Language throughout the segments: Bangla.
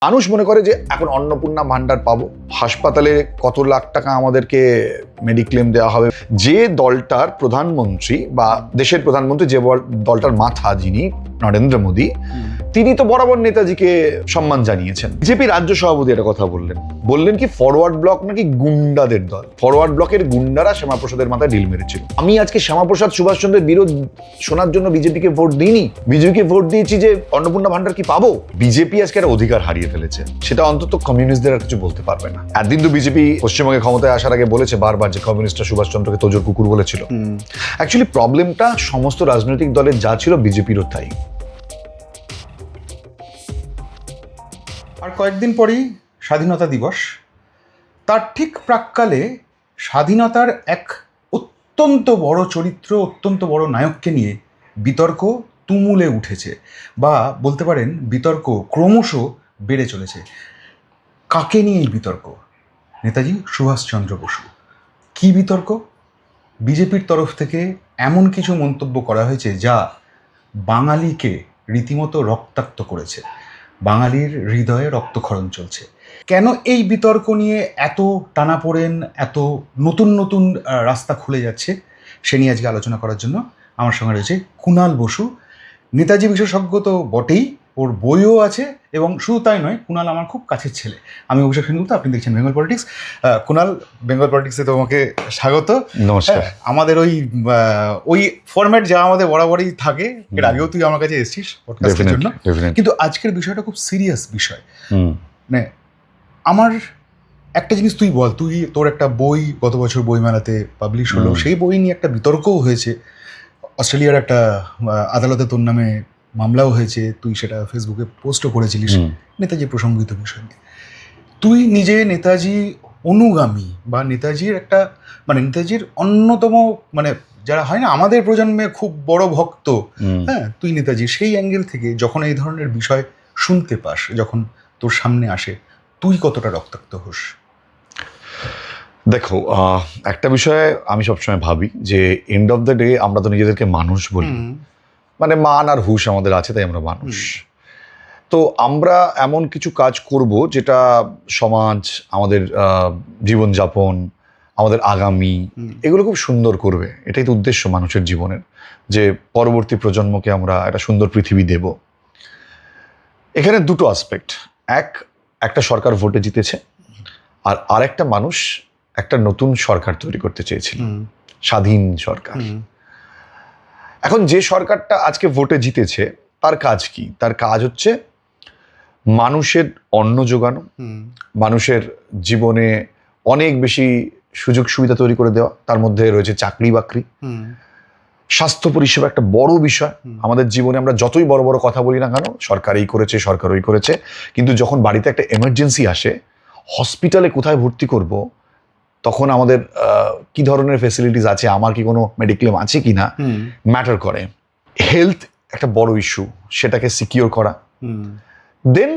মানুষ মনে করে যে এখন অন্নপূর্ণা ভান্ডার পাবো, হাসপাতালে কত লাখ টাকা আমাদেরকে মেডিক্লেম দেওয়া হবে। যে দলটার প্রধানমন্ত্রী বা দেশের প্রধানমন্ত্রী, যে দলটার মাথা যিনি নরেন্দ্র মোদী, তিনি তো বরাবর নেতাজিকে সম্মান জানিয়েছেন। বিজেপি রাজ্য সভাপতি একটা কথা বললেন কি ফরওয়ার্ড ব্লক নাকি গুন্ডাদের দল। ফরওয়ার্ড ব্লকের গুন্ডারা শ্যামাপ্রসাদের মাথায় ঢিল মেরেছিল। আমি আজকে শ্যামাপ্রসাদ সুভাষচন্দ্রের বিরোধ শোনার জন্য বিজেপিকে ভোট দিইনি। বিজেপিকে ভোট দিয়েছি যে অন্নপূর্ণা ভান্ডার কি পাবো। বিজেপি আজকে একটা অধিকার হারিয়ে ফেলেছে, সেটা অন্তত কমিউনিস্টদের আর কিছু বলতে পারবে না। একদিন তো বিজেপি পশ্চিমবঙ্গে ক্ষমতায় আসার আগে বলেছে বারবার যে কমিউনিস্টরা সুভাষচন্দ্রকে তোজোর কুকুর বলেছিল। অ্যাকচুয়ালি প্রবলেমটা সমস্ত রাজনৈতিক দলের যা ছিল বিজেপিরও তাই। আর কয়েকদিন পরেই স্বাধীনতা দিবস। তার ঠিক প্রাক্কালে স্বাধীনতার এক অত্যন্ত বড় চরিত্র, অত্যন্ত বড় নায়ককে নিয়ে বিতর্ক তুমুলে উঠেছে, বা বলতে পারেন বিতর্ক ক্রমশ বেড়ে চলেছে। কাকে নিয়ে এই বিতর্ক? নেতাজি সুভাষচন্দ্র বসু। কি বিতর্ক? বিজেপির তরফ থেকে এমন কিছু মন্তব্য করা হয়েছে যা বাঙালিকে রীতিমতো রক্তাক্ত করেছে। বাঙালির হৃদয়ে রক্তক্ষরণ চলছে। কেন এই বিতর্ক নিয়ে এত টানাপোড়েন, এত নতুন নতুন রাস্তা খুলে যাচ্ছে, সে নিয়ে আজকে আলোচনা করার জন্য আমার সঙ্গে রয়েছে কুণাল বসু। নেতাজি বিশেষজ্ঞ তো বটেই, ওর বইও আছে, এবং শুধু তাই নয়, কুণাল আমার খুব কাছের ছেলে। আমি অভিষেক সেনগুপ্ত, আপনি দেখছেন বেঙ্গল পলিটিক্স। কুণাল, বেঙ্গল পলিটিক্সে তোমাকে স্বাগত। নমস্কার। আমাদের ওই ফরম্যাট যা আমাদের বরাবরই থাকে, এর আগেও তুই আমার কাছে এসেছিস পডকাস্টের জন্য, কিন্তু আজকের বিষয়টা খুব সিরিয়াস বিষয়। মানে আমার একটা জিনিস তুই বল, তোর একটা বই গত বছর বইমেলাতে পাবলিশ হলো, সেই বই নিয়ে একটা বিতর্কও হয়েছে। অস্ট্রেলিয়ার একটা আদালতে তোর নামে মামলাও হয়েছে, তুই সেটা ফেসবুকে পোস্টও করেছিলিস নেতাজি প্রসঙ্গিত বিষয় নিয়ে। তুই নিজে নেতাজি অনুগামী, বা নেতাজির একটা নেতাজির অন্যতম, যারা হয় না আমাদের প্রজন্মে খুব বড় ভক্ত, হ্যাঁ, তুই নেতাজি সেই অ্যাঙ্গেল থেকে যখন এই ধরনের বিষয় শুনতে পাস, যখন তোর সামনে আসে, তুই কতটা রক্তাক্ত হোস? দেখো, একটা বিষয়ে আমি সবসময় ভাবি যে এন্ড অফ দ্য ডে আমরা তো নিজেদেরকে মানুষ বলি, মান আর হুশ আমাদের আছে, তাই আমরা মানুষ। তো আমরা এমন কিছু কাজ করব যেটা সমাজ, আমাদের জীবনযাপন, আমাদের আগামী, এগুলো খুব সুন্দর করবে। এটাই তো উদ্দেশ্য মানুষের জীবনের, যে পরবর্তী প্রজন্মকে আমরা একটা সুন্দর পৃথিবী দেব। এখানে দুটো আসপেক্ট। একটা সরকার ভোটে জিতেছে, আর আরেকটা মানুষ একটা নতুন সরকার তৈরি করতে চেয়েছিল, স্বাধীন সরকার। এখন যে সরকারটা আজকে ভোটে জিতেছে, তার কাজ কি? তার কাজ হচ্ছে মানুষের অন্ন যোগানো, মানুষের জীবনে অনেক বেশি সুযোগ সুবিধা তৈরি করে দেওয়া। তার মধ্যে রয়েছে চাকরি বাকরি, স্বাস্থ্য পরিষেবা একটা বড় বিষয়। আমাদের জীবনে আমরা যতই বড় বড় কথা বলি না কেন, সরকার এই করেছে, সরকার ওই করেছে, কিন্তু যখন বাড়িতে একটা এমার্জেন্সি আসে, হসপিটালে কোথায় ভর্তি করব, তখন আমাদের কি ধরনের ফেসিলিটিস আছে, আমার কি কোনো মেডিক্লেম আছে কি না, ম্যাটার করে। হেলথ একটা বড় ইস্যু, সেটাকে সিকিউর করা। দেন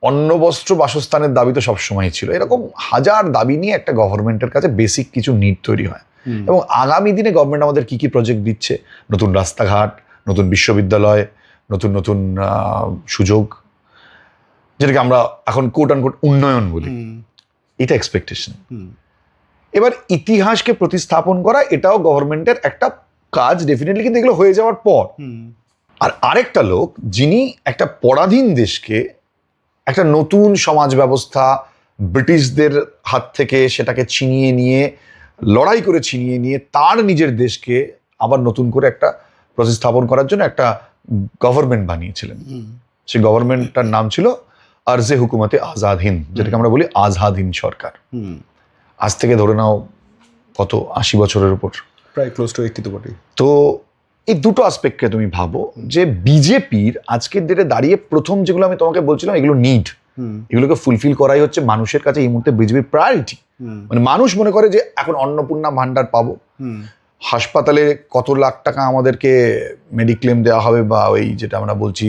অন্ন বস্ত্র বাসস্থানের দাবি তো সবসময় ছিল। এরকম হাজার দাবি নিয়ে একটা গভর্নমেন্টের কাছে বেসিক কিছু নিড তৈরি হয়। এবং আগামী দিনে গভর্নমেন্ট আমাদের কি কি প্রজেক্ট দিচ্ছে, নতুন রাস্তাঘাট, নতুন বিশ্ববিদ্যালয়, নতুন নতুন সুযোগ, যেটাকে আমরা এখন কোট অ্যান্ড কোট উন্নয়ন বলি, এটা এক্সপেকটেশন। এবার ইতিহাসকে প্রতিস্থাপন করা, এটাও গভর্নমেন্টের একটা কাজ ডেফিনেটলি, কিন্তু এগুলো হয়ে যাওয়ার পর। আর আরেকটা লোক, যিনি একটা পরাধীন দেশকে একটা নতুন সমাজ ব্যবস্থা, ব্রিটিশদের হাত থেকে সেটাকে ছিনিয়ে নিয়ে, লড়াই করে ছিনিয়ে নিয়ে, তার নিজের দেশকে আবার নতুন করে একটা প্রতিস্থাপন করার জন্য একটা গভর্নমেন্ট বানিয়েছিলেন। সেই গভর্নমেন্টটার নাম ছিল আরজে হুকুমতে আজাদ হিন্দ, যেটাকে আমরা বলি আজাদ হিন্দ সরকার। আজ থেকে ধরে নাও কত 80 বছরের উপর, প্রায় ক্লোজ টু 80 তো বটে। তো এই দুটো আসপেক্টকে তুমি ভাবো, যে বিজেপির আজকের ডেটে দাঁড়িয়ে প্রথম যেগুলো আমি তোমাকে বলছিলাম, এগুলো নিড, এগুলোকে ফুলফিল করাই হচ্ছে মানুষের কাছে এই মুহূর্তে বিজেপির প্রায়োরিটি। মানুষ মনে করে যে এখন অন্নপূর্ণা ভান্ডার পাবো, হাসপাতালে কত লাখ টাকা আমাদেরকে মেডিক্লেম দেওয়া হবে, বা ওই যেটা আমরা বলছি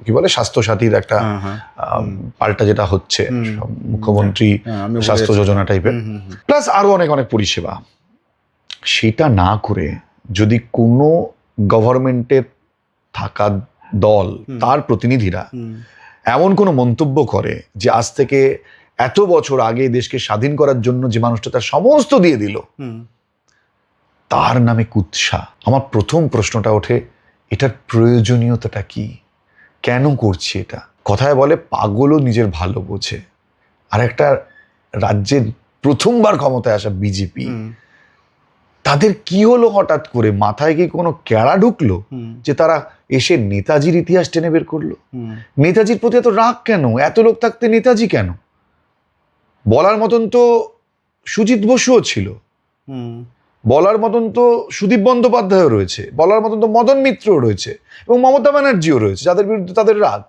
কি বলে স্বাস্থ্য সাথীর একটা পাল্টা যেটা হচ্ছে, মুখ্যমন্ত্রী স্বাস্থ্য যোজনা টাইপের, প্লাস আরো অনেক অনেক পরিষেবা। সেটা না করে যদি কোনো গভর্নমেন্টের থাকা দল, তার প্রতিনিধিরা এমন কোনো মন্তব্য করে যে আজ থেকে এত বছর আগে দেশকে স্বাধীন করার জন্য যে মানুষটা তার সমস্ত দিয়ে দিল, তার নামে কুৎসা, আমার প্রথম প্রশ্নটা ওঠে, এটার প্রয়োজনীয়তাটা কি? কেন করছি এটা? কথায় বলে পাগলও নিজের ভালো বোঝে। আর একটা রাজ্যের প্রথমবার ক্ষমতায় আসা বিজেপি, তাদের কি হলো হঠাৎ করে? মাথায় কি কোনো ক্যাড়া ঢুকলো যে তারা এসে নেতাজির ইতিহাস টেনে বের করলো? নেতাজির প্রতি এত রাগ কেন? এত লোক থাকতে নেতাজি কেন? বলার মতন তো সুজিত বসুও ছিল, বলার মতন তো সুদীপ বন্দ্যোপাধ্যায়ও রয়েছে, বলার মতন তো মদন মিত্রও রয়েছে, এবং মমতা ব্যানার্জিও রয়েছে, যাদের বিরুদ্ধে তাদের রাগ।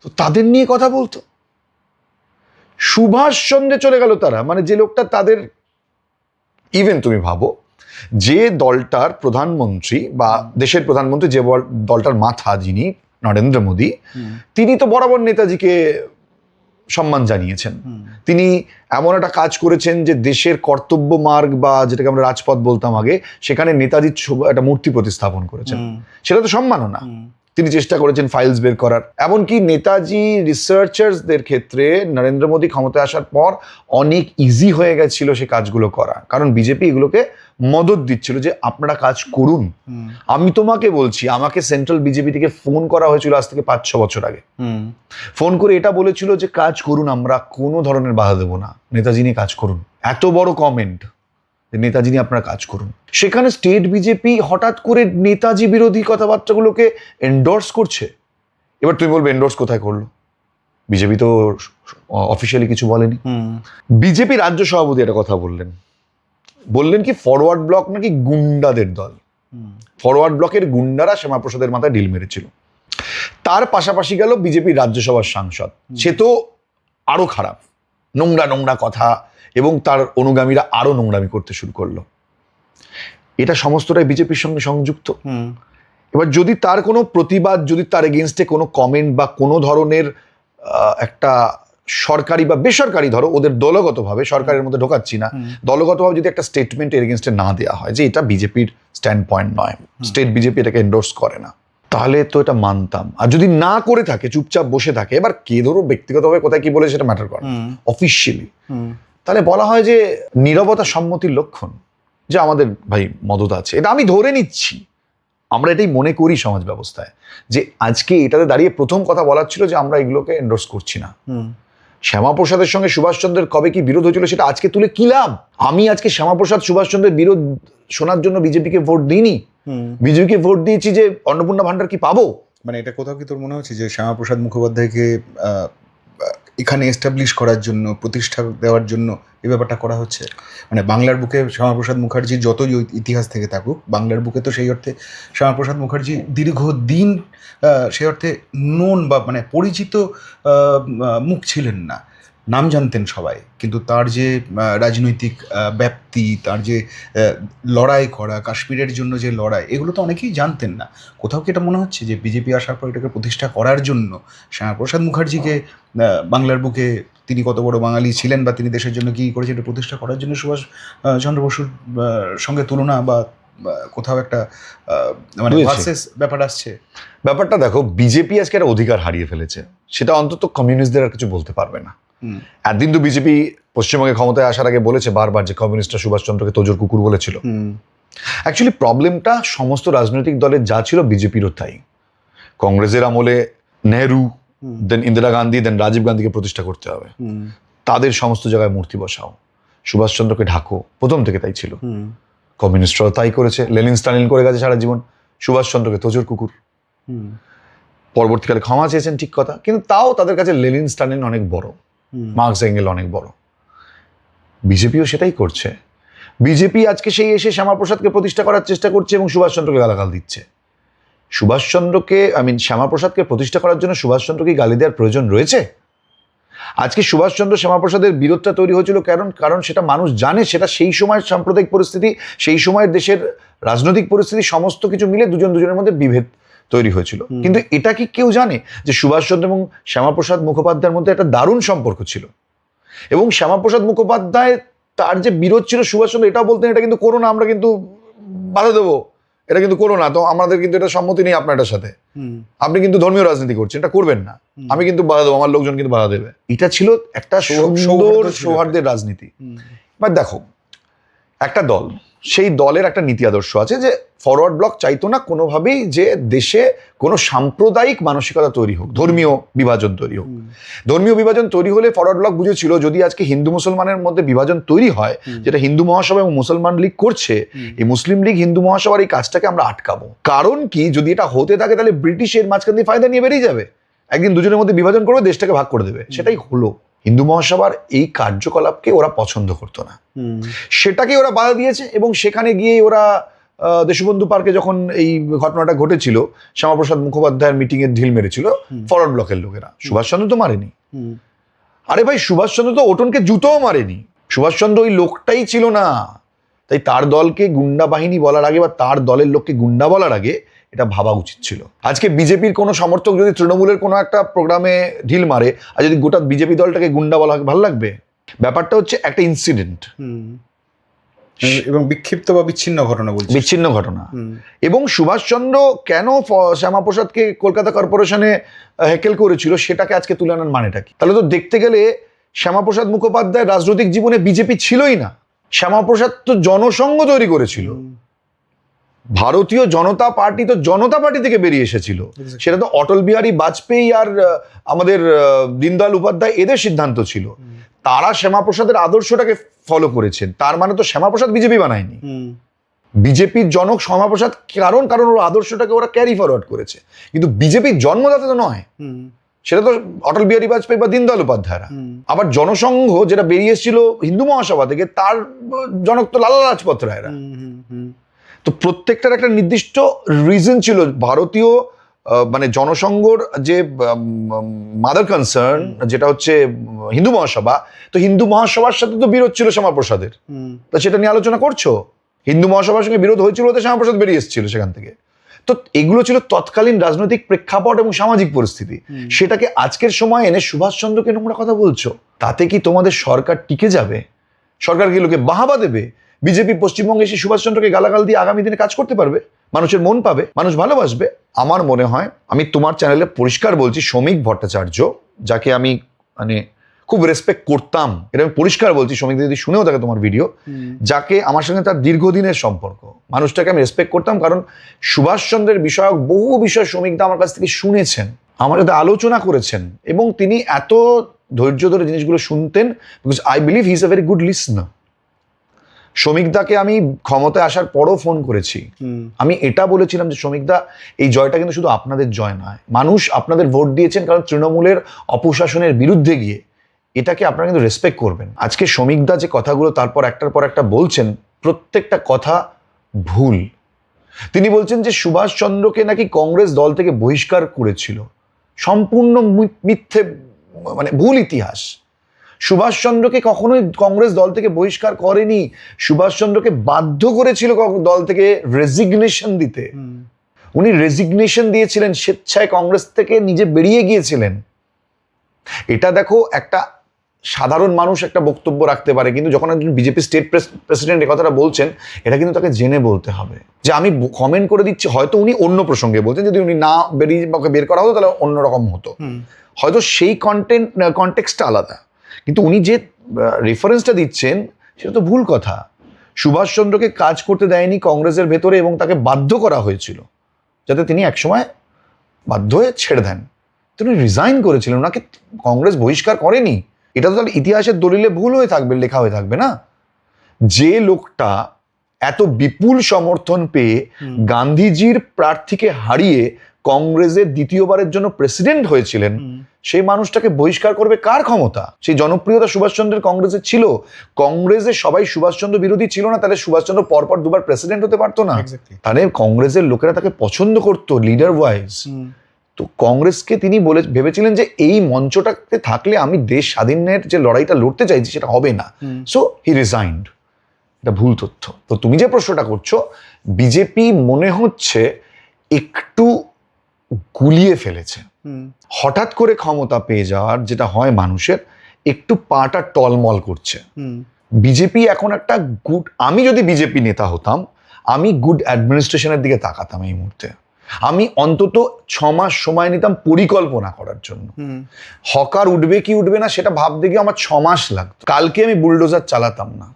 তো তাদের নিয়ে কথা বলতো। সুভাষ চন্দ্রে চলে গেল তারা, মানে যে লোকটা তাদের, ইভেন তুমি ভাবো যে দলটার প্রধানমন্ত্রী বা দেশের প্রধানমন্ত্রী, যে দলটার মাথা যিনি, নরেন্দ্র মোদী, তিনি তো বরাবর নেতাজিকে সম্মান জানিয়েছেন। তিনি এমন একটা কাজ করেছেন যে দেশের কর্তব্য মার্গ বা যেটাকে আমরা রাজপথ বলতাম আগে, সেখানে নেতাজির একটা মূর্তি প্রতিস্থাপন করেছেন। সেটা তো সম্মাননা। তিনি চেষ্টা করেছেন ফাইলস বের করার। এমনকি নেতাজি রিসার্চার্সদের ক্ষেত্রে নরেন্দ্র মোদী ক্ষমতায় আসার পর অনেক ইজি হয়ে গেছিল সে কাজগুলো করা, কারণ বিজেপি এগুলোকে মদত দিচ্ছিল যে আপনারা কাজ করুন। আমি তোমাকে বলছি, আমাকে সেন্ট্রাল বিজেপি থেকে ফোন করা হয়েছিল আজ থেকে 5-6 বছর আগে। ফোন করে এটা বলেছিল যে কাজ করুন, আমরা কোনো ধরনের বাধা দেবো না, নেতাজি নিয়ে কাজ করুন। এত বড় কমেন্ট, নেতাজি নিয়ে আপনারা কাজ করুন। সেখানে স্টেট বিজেপি হঠাৎ করে নেতাজি বিরোধী কথাবার্তাগুলোকে এন্ডোর্স করছে। এবার তুমি বলবে এন্ডোর্স কোথায় করলো? বিজেপি তো অফিসিয়ালি কিছু বলেনি। বিজেপি রাজ্য সভাপতি একটা কথা বললেন কি ফরওয়ার্ড ব্লক নাকি গুন্ডাদের দল। ফরওয়ার্ড ব্লকের গুন্ডারা শ্যামাপ্রসাদের মাথায় ঢিল মেরেছিল। তার পাশাপাশি গেল বিজেপির রাজ্যসভার সাংসদ, সে তো আরো খারাপ, নোংরা নোংরা কথা, এবং তার অনুগামীরা আরো নোংরামি করতে শুরু করলো। এটা সমস্তটাই বিজেপির সঙ্গে সংযুক্ত। এবার যদি তার কোনো প্রতিবাদ, যদি তার এগেনস্টে কোনো কমেন্ট বা কোনো ধরনের একটা সরকারি বা বেসরকারি, ধরো ওদের দলগতভাবে, সরকারের মধ্যে ঢোকাচ্ছি না, দলগতভাবে যদি একটা স্টেটমেন্ট এর এগেনস্টে না দেওয়া হয় যে এটা বিজেপির স্ট্যান্ড পয়েন্ট নয়, স্টেট বিজেপি এটাকে এন্ডোর্স করে না, তাহলে তো এটা মানতাম। আর যদি না করে থাকে, চুপচাপ বসে থাকে, এবার কে ধরো ব্যক্তিগতভাবে কোথায় কি বলে সেটা ম্যাটার করে, অফিসিয়ালি, তাহলে বলা হয় যে নীরবতা সম্মতির লক্ষণ, যে আমাদের ভাই মদত আছে। এটা আমি ধরে নিচ্ছি, আমরা এটাই মনে করি সমাজ ব্যবস্থায়, যে আজকে এটাতে দাঁড়িয়ে প্রথম কথা বলার ছিল যে আমরা এগুলোকে এন্ডোর্স করছি না। শ্যামাপ্রসাদের সঙ্গে সুভাষচন্দ্রের কবে কি বিরোধ হয়েছিল সেটা আজকে তুলে কি লাভ? আমি আজকে শ্যামাপ্রসাদ সুভাষচন্দ্রের বিরোধ শোনার জন্য বিজেপিকে ভোট দিইনি। বিজেপিকে ভোট দিয়েছি যে অন্নপূর্ণা ভান্ডার কি পাবো। মানে এটা কোথাও কি তোর মনে হচ্ছে যে শ্যামাপ্রসাদ মুখোপাধ্যায়কে এখানে এস্টাবলিশ করার জন্য, প্রতিষ্ঠা দেওয়ার জন্য এই ব্যাপারটা করা হচ্ছে? মানে বাংলার বুকে শ্যামাপ্রসাদ মুখার্জির যতই ইতিহাস থেকে থাকুক, বাংলার বুকে তো সেই অর্থে শ্যামাপ্রসাদ মুখার্জি দীর্ঘদিন সেই অর্থে নোন বা মানে পরিচিত মুখ ছিলেন না, নাম জানতেন সবাই, কিন্তু তার যে রাজনৈতিক ব্যাপ্তি, তার যে লড়াই করা, কাশ্মীরের জন্য যে লড়াই, এগুলো তো অনেকেই জানতেন না। কোথাও কি এটা মনে হচ্ছে যে বিজেপি আসার পর এটাকে প্রতিষ্ঠা করার জন্য শ্যামাপ্রসাদ মুখার্জিকে বাংলার বুকে, তিনি কত বড় বাঙালি ছিলেন বা তিনি দেশের জন্য কী করেছে, এটা প্রতিষ্ঠা করার জন্য সুভাষ চন্দ্র বসুর সঙ্গে তুলনা বা কোথাও একটা মানে ভার্সেস ব্যাপার আসছে? ব্যাপারটা দেখো, বিজেপি আজকে একটা অধিকার হারিয়ে ফেলেছে, সেটা অন্তত কমিউনিস্টদের আর কিছু বলতে পারবে না। একদিন তো বিজেপি পশ্চিমবঙ্গে ক্ষমতায় আসার আগে বলেছে বারবার যে কমিউনিস্টরা সুভাষচন্দ্রকে তোজোর কুকুর বলেছিল। অ্যাকচুয়ালি প্রবলেমটা সমস্ত রাজনৈতিক দলের যা ছিল বিজেপিরও তাই। কংগ্রেসের আমলে নেহরু, দেন ইন্দিরা গান্ধী, দেন রাজীব গান্ধীকে প্রতিষ্ঠা করতে হবে, তাদের সমস্ত জায়গায় মূর্তি বসাও, সুভাষচন্দ্রকে ঢাকো, প্রথম থেকে তাই ছিল। কমিউনিস্টরাও তাই করেছে, লেনিন স্টালিন করে গেছে সারা জীবন, সুভাষচন্দ্রকে তোজোর কুকুর। পরবর্তীকালে ক্ষমা চেয়েছেন, ঠিক কথা, কিন্তু তাও তাদের কাছে লেনিন স্টালিন অনেক বড়, মার্কস এঙ্গেল অনেক বড়। বিজেপিও সেটাই করছে। বিজেপি আজকে সেই এসে শ্যামাপ্রসাদকে প্রতিষ্ঠা করার চেষ্টা করছে এবং সুভাষচন্দ্রকে গালাগাল দিচ্ছে। সুভাষচন্দ্রকে, শ্যামাপ্রসাদকে প্রতিষ্ঠা করার জন্য সুভাষচন্দ্রকে গালি দেওয়ার প্রয়োজন রয়েছে? আজকে সুভাষচন্দ্র শ্যামাপ্রসাদের বিরোধটা তৈরি হয়েছিল কারণ সেটা মানুষ জানে, সেটা সেই সময়ের সাম্প্রদায়িক পরিস্থিতি, সেই সময়ের দেশের রাজনৈতিক পরিস্থিতি, সমস্ত কিছু মিলে দুজনের মধ্যে বিভেদ তৈরি হয়েছিল। কিন্তু এটা কি কেউ জানে যে সুভাষচন্দ্র এবং শ্যামাপ্রসাদ মুখোপাধ্যায়ের মধ্যে একটা দারুণ সম্পর্ক ছিল, এবং শ্যামাপ্রসাদ মুখোপাধ্যায় তার যে বিরোধ ছিল সুভাষচন্দ্র এটাও বলতেন, এটা কিন্তু করো না, আমরা কিন্তু বাধা দেবো, এটা কিন্তু করো না, তো আমাদের কিন্তু এটা সম্মতি নেই আপনার এটার সাথে, আপনি কিন্তু ধর্মীয় রাজনীতি করছেন, এটা করবেন না, আমি কিন্তু বাধা দেবো, আমার লোকজন কিন্তু বাধা দেবে। এটা ছিল একটা সুন্দর সৌহার্দ্যের রাজনীতি। বা দেখো, একটা দল, সেই দলের একটা নীতি আদর্শ আছে যে ফরওয়ার্ড ব্লক চাইতো না কোনোভাবেই যে দেশে কোনো সাম্প্রদায়িক মানসিকতা তৈরি হোক, ধর্মীয় বিভাজন তৈরি হোক। ধর্মীয় বিভাজন তৈরি হলে ফরওয়ার্ড ব্লক বুঝেছিল যদি আজকে হিন্দু মুসলমানের মধ্যে বিভাজন তৈরি হয়, যেটা হিন্দু মহাসভা এবং মুসলমান লীগ করছে, এই মুসলিম লীগ হিন্দু মহাসভার এই কাজটাকে আমরা আটকাবো। কারণ কি, যদি এটা হতে থাকে তাহলে ব্রিটিশের মাঝখান দিয়ে ফায়দা নিয়ে বেরিয়ে যাবে, একদিন দুজনের মধ্যে বিভাজন করবে, দেশটাকে ভাগ করে দেবে। সেটাই হলো। হিন্দু মহাসভার এই কার্যকলাপকে ওরা পছন্দ করতো না, সেটাকে ওরা বাধা দিয়েছে। এবং সেখানে গিয়ে ওরা দেশবন্ধু পার্কে যখন এই ঘটনাটা ঘটেছিল, শ্যামাপ্রসাদ মুখোপাধ্যায়ের মিটিং এর ঢিল মেরেছিল ফরওয়ার্ড ব্লকের লোকেরা। সুভাষচন্দ্র তো মারেনি। আরে ভাই, সুভাষচন্দ্র তো ওটনকে জুতোও মারেনি। সুভাষচন্দ্র ওই লোকটাই ছিল না। তাই তার দলকে গুন্ডা বাহিনী বলার আগে বা তার দলের লোককে গুন্ডা বলার আগে এটা ভাবা উচিত ছিল। আজকে বিজেপির কোনো সমর্থক যদি তৃণমূলের কোনো একটা প্রোগ্রামে ঢিল মারে, আর যদি গোটা বিজেপি দলটাকে গুন্ডা বলা ভালো লাগবে? ব্যাপারটা হচ্ছে একটা ইনসিডেন্ট এবং বিক্ষিপ্ত বা বিচ্ছিন্ন ঘটনা, বলছি বিচ্ছিন্ন ঘটনা। এবং সুভাষচন্দ্র কেন শ্যামাপ্রসাদকে কলকাতা কর্পোরেশনে হেকেল করেছিল সেটাকে আজকে তুলে আনার মানেটা কি? তাহলে তো দেখতে গেলে শ্যামাপ্রসাদ মুখোপাধ্যায় রাজনৈতিক জীবনে বিজেপি ছিলই না। শ্যামাপ্রসাদ তো জনসংঘ তৈরি করেছিল। ভারতীয় জনতা পার্টি তো জনতা পার্টি থেকে বেরিয়ে এসেছিল। সেটা তো অটল বিহারী বাজপেয়ী আর আমাদের দীনদয়াল উপাধ্যায় এদের সিদ্ধান্ত ছিল। তারা শ্যামাপ্রসাদের আদর্শটাকে ফলো করেছেন। তার মানে তো শ্যামাপ্রসাদ বিজেপি বানায়নি। বিজেপির জনক শ্যামাপ্রসাদ, কারণ ওর আদর্শটাকে ওরা ক্যারি ফরওয়ার্ড করেছে। কিন্তু বিজেপির জন্মদাতা তো নয়, সেটা তো অটল বিহারী বাজপেয়ী বা দীনদয়াল উপাধ্যায়রা। আবার জনসংঘ যেটা বেরিয়ে এসেছিল হিন্দু মহাসভা থেকে, তার জনক তো লালা লাজপত রায়রা। তো প্রত্যেকটার একটা নির্দিষ্ট রিজন ছিল। ভারতীয় মানে জনসংঘর যে মাদার কনসার্ন, যেটা হচ্ছে হিন্দু মহাসভা, তো হিন্দু মহাসভার সাথে তো বিরোধ ছিল শ্যামাপ্রসাদের। তো সেটা নিয়ে আলোচনা করছো। হিন্দু মহাসভার সঙ্গে বিরোধ হয়েছিল বলতে শ্যামাপ্রসাদ বেরিয়ে এসেছিল সেখান থেকে। তো এগুলো ছিল তৎকালীন রাজনৈতিক প্রেক্ষাপট এবং সামাজিক পরিস্থিতি। সেটাকে আজকের সময় এনে সুভাষচন্দ্রকে নোংরা কথা বলছো, তাতে কি তোমাদের সরকার টিকে যাবে? সরকার কি লোকে বাহাবা দেবে? বিজেপি পশ্চিমবঙ্গে এসে সুভাষচন্দ্রকে গালাগাল দিয়ে আগামী দিনে কাজ করতে পারবে? মানুষের মন পাবে, মানুষ ভালোবাসবে। আমার মনে হয়, আমি তোমার চ্যানেলে পরিষ্কার বলছি, শ্রমিক ভট্টাচার্য, যাকে আমি মানে খুব রেসপেক্ট করতাম, এটা আমি পরিষ্কার বলছি, শ্রমিক যদি শুনেও থাকে তোমার ভিডিও, যাকে আমার সঙ্গে তার দীর্ঘদিনের সম্পর্ক, মানুষটাকে আমি রেসপেক্ট করতাম। কারণ সুভাষচন্দ্রের বিষয়ক বহু বিষয় শ্রমিকদা আমার কাছ থেকে শুনেছেন, আমার সাথে আলোচনা করেছেন, এবং তিনি এত ধৈর্য ধরে জিনিসগুলো শুনতেন। Because I believe he is a very good listener. শ্রমিকদাকে আমি ক্ষমতায় আসার পরও ফোন করেছি, আমি এটা বলেছিলাম যে শ্রমিকদা, এই জয়টা কিন্তু শুধু আপনাদের জয় নয়, মানুষ আপনাদের ভোট দিয়েছেন কারণ তৃণমূলের অপশাসনের বিরুদ্ধে গিয়ে, এটাকে আপনারা কিন্তু রেসপেক্ট করবেন। আজকে শ্রমিকদা যে কথাগুলো তারপর একটার পর একটা বলছেন, প্রত্যেকটা কথা ভুল। তিনি বলছেন যে সুভাষচন্দ্রকে নাকি কংগ্রেস দল থেকে বহিষ্কার করেছিল, সম্পূর্ণ মিথ্যে, মানে ভুল ইতিহাস। সুভাষচন্দ্রকে কখনোই কংগ্রেস দল থেকে বহিষ্কার করেনি। সুভাষচন্দ্রকে বাধ্য করেছিল দল থেকে রেজিগনেশন দিতে। উনি রেজিগনেশন দিয়েছিলেন, স্বেচ্ছায় কংগ্রেস থেকে নিজে বেরিয়ে গিয়েছিলেন। এটা দেখো, একটা সাধারণ মানুষ একটা বক্তব্য রাখতে পারে, কিন্তু যখন একজন বিজেপি স্টেট প্রেসিডেন্ট এই কথাটা বলছেন, এটা কিন্তু তাকে জেনে বলতে হবে। যে আমি কমেন্ট করে দিচ্ছি, হয়তো উনি অন্য প্রসঙ্গে বলছেন, যদি উনি না বেরিয়ে ওকে বের করা হতো তাহলে অন্যরকম হতো, হয়তো সেই কনটেক্সটটা আলাদা। কিন্তু উনি যে রেফারেন্সটা দিচ্ছেন সেটা তো ভুল কথা। সুভাষচন্দ্রকে কাজ করতে দেয়নি কংগ্রেসের ভেতরে, এবং তাকে বাধ্য করা হয়েছিল যাতে তিনি একসময় বাধ্য হয়ে ছেড়ে দেন। তিনি রিজাইন করেছিলেন, ওনাকে কংগ্রেস বহিষ্কার করেনি। এটা তো তাহলে ইতিহাসের দলিলে ভুল হয়ে থাকবে, লেখা হয়ে থাকবে না। যে লোকটা এত বিপুল সমর্থন পেয়ে গান্ধীজির প্রার্থীকে হারিয়ে কংগ্রেসের দ্বিতীয়বারের জন্য প্রেসিডেন্ট হয়েছিলেন, সেই মানুষটাকে বহিষ্কার করবে কার ক্ষমতা? সেই জনপ্রিয়তা সুভাষচন্দ্রের কংগ্রেসে ছিল। কংগ্রেসে সবাই সুভাষচন্দ্র বিরোধী ছিল না, তাহলে সুভাষচন্দ্র পরপর দুবার প্রেসিডেন্ট হতে পারতো না। তাহলে কংগ্রেসের লোকেরা তাকে পছন্দ করতো লিডার ওয়াইজ। তো কংগ্রেসকে তিনি ভেবেছিলেন যে এই মঞ্চটাতে থাকলে আমি দেশ স্বাধীনের যে লড়াইটা লড়তে চাইছি সেটা হবে না, সো হি রিজাইন্ড। এটা ভুল তথ্য। তো তুমি যে প্রশ্নটা করছো, বিজেপি মনে হচ্ছে একটু গুলিয়ে ফেলেছে। হঠাৎ করে ক্ষমতা পেয়ে যাওয়ার যেটা হয় মানুষের, একটু পাটা টলমল করছে। বিজেপি এখন একটা আমি যদি বিজেপি নেতা হতাম, আমি গুড অ্যাডমিনিস্ট্রেশনের দিকে তাকাতাম এই মুহূর্তে। আমি অন্তত 6 মাস সময় নিতাম পরিকল্পনা করার জন্য। হকার উঠবে কি উঠবে না সেটা ভাবতে গিয়ে আমার 6 মাস লাগতো। কালকে আমি বুলডোজার চালাতাম না,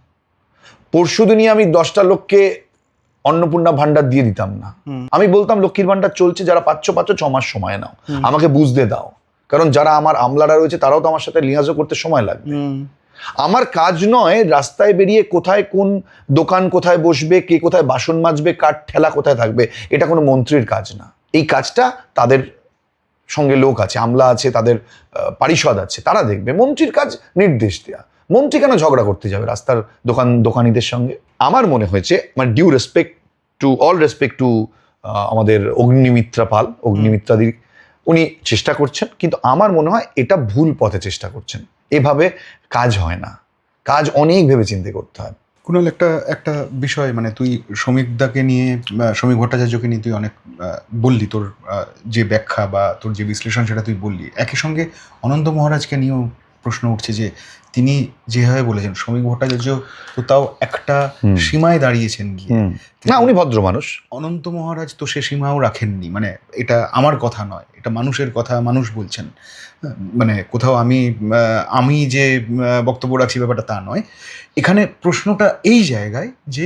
পরশু দিনই আমি 10টা লোককে অন্নপূর্ণা ভান্ডার দিয়ে দিতাম না। আমি বলতাম লক্ষ্মীর ভান্ডার চলছে, যারা পাচ্ছ 6 মাস সময় নাও, আমাকে বুঝতে দাও, কারণ যারা আমার আমলারা রয়েছে তারাও তো আমার সাথে লিহাজও করতে সময় লাগবে। আমার কাজ নয় রাস্তায় বেরিয়ে কোথায় কোন দোকান কোথায় বসবে, কে কোথায় বাসন মাজবে, কার ঠেলা কোথায় থাকবে, এটা কোনো মন্ত্রীর কাজ না। এই কাজটা তাদের সঙ্গে লোক আছে, আমলা আছে, তাদের পারিষদ আছে, তারা দেখবে। মন্ত্রীর কাজ নির্দেশ দেওয়া। মন্ত্রী কেন ঝগড়া করতে যাবে রাস্তার দোকানিদের সঙ্গে? আমার মনে হয়েছে, মানে due respect to all respect to আমাদের অগ্নিমিত্রা পাল, অগ্নিমিত্রাদি, উনি চেষ্টা করছেন, কিন্তু আমার মনে হয় এটা ভুল পথে চেষ্টা করছেন। এভাবে কাজ হয় না, কাজ অনেক ভেবে চিন্তে করতে হয়। কুণাল, একটা বিষয়, মানে তুই শ্রমিকদাকে নিয়ে, শ্রমিক ভট্টাচার্যকে নিয়ে তুই অনেক বললি, তোর যে ব্যাখ্যা বা তোর যে বিশ্লেষণ সেটা তুই বললি। একই সঙ্গে অনন্ত মহারাজকে নিয়েও প্রশ্ন উঠছে যে তিনি যেভাবে বলেছেন, শ্রমিক ভট্টাচার্য তো তাও একটা সীমায় দাঁড়িয়েছেন গিয়ে। না, উনি ভদ্র মানুষ। অনন্ত মহারাজ তো সে সীমাও রাখেননি। মানে এটা আমার কথা নয়, এটা মানুষের কথা, মানুষ বলছেন। মানে কোথাও আমি যে বক্তব্য রাখছি ব্যাপারটা তা নয়। এখানে প্রশ্নটা এই জায়গায় যে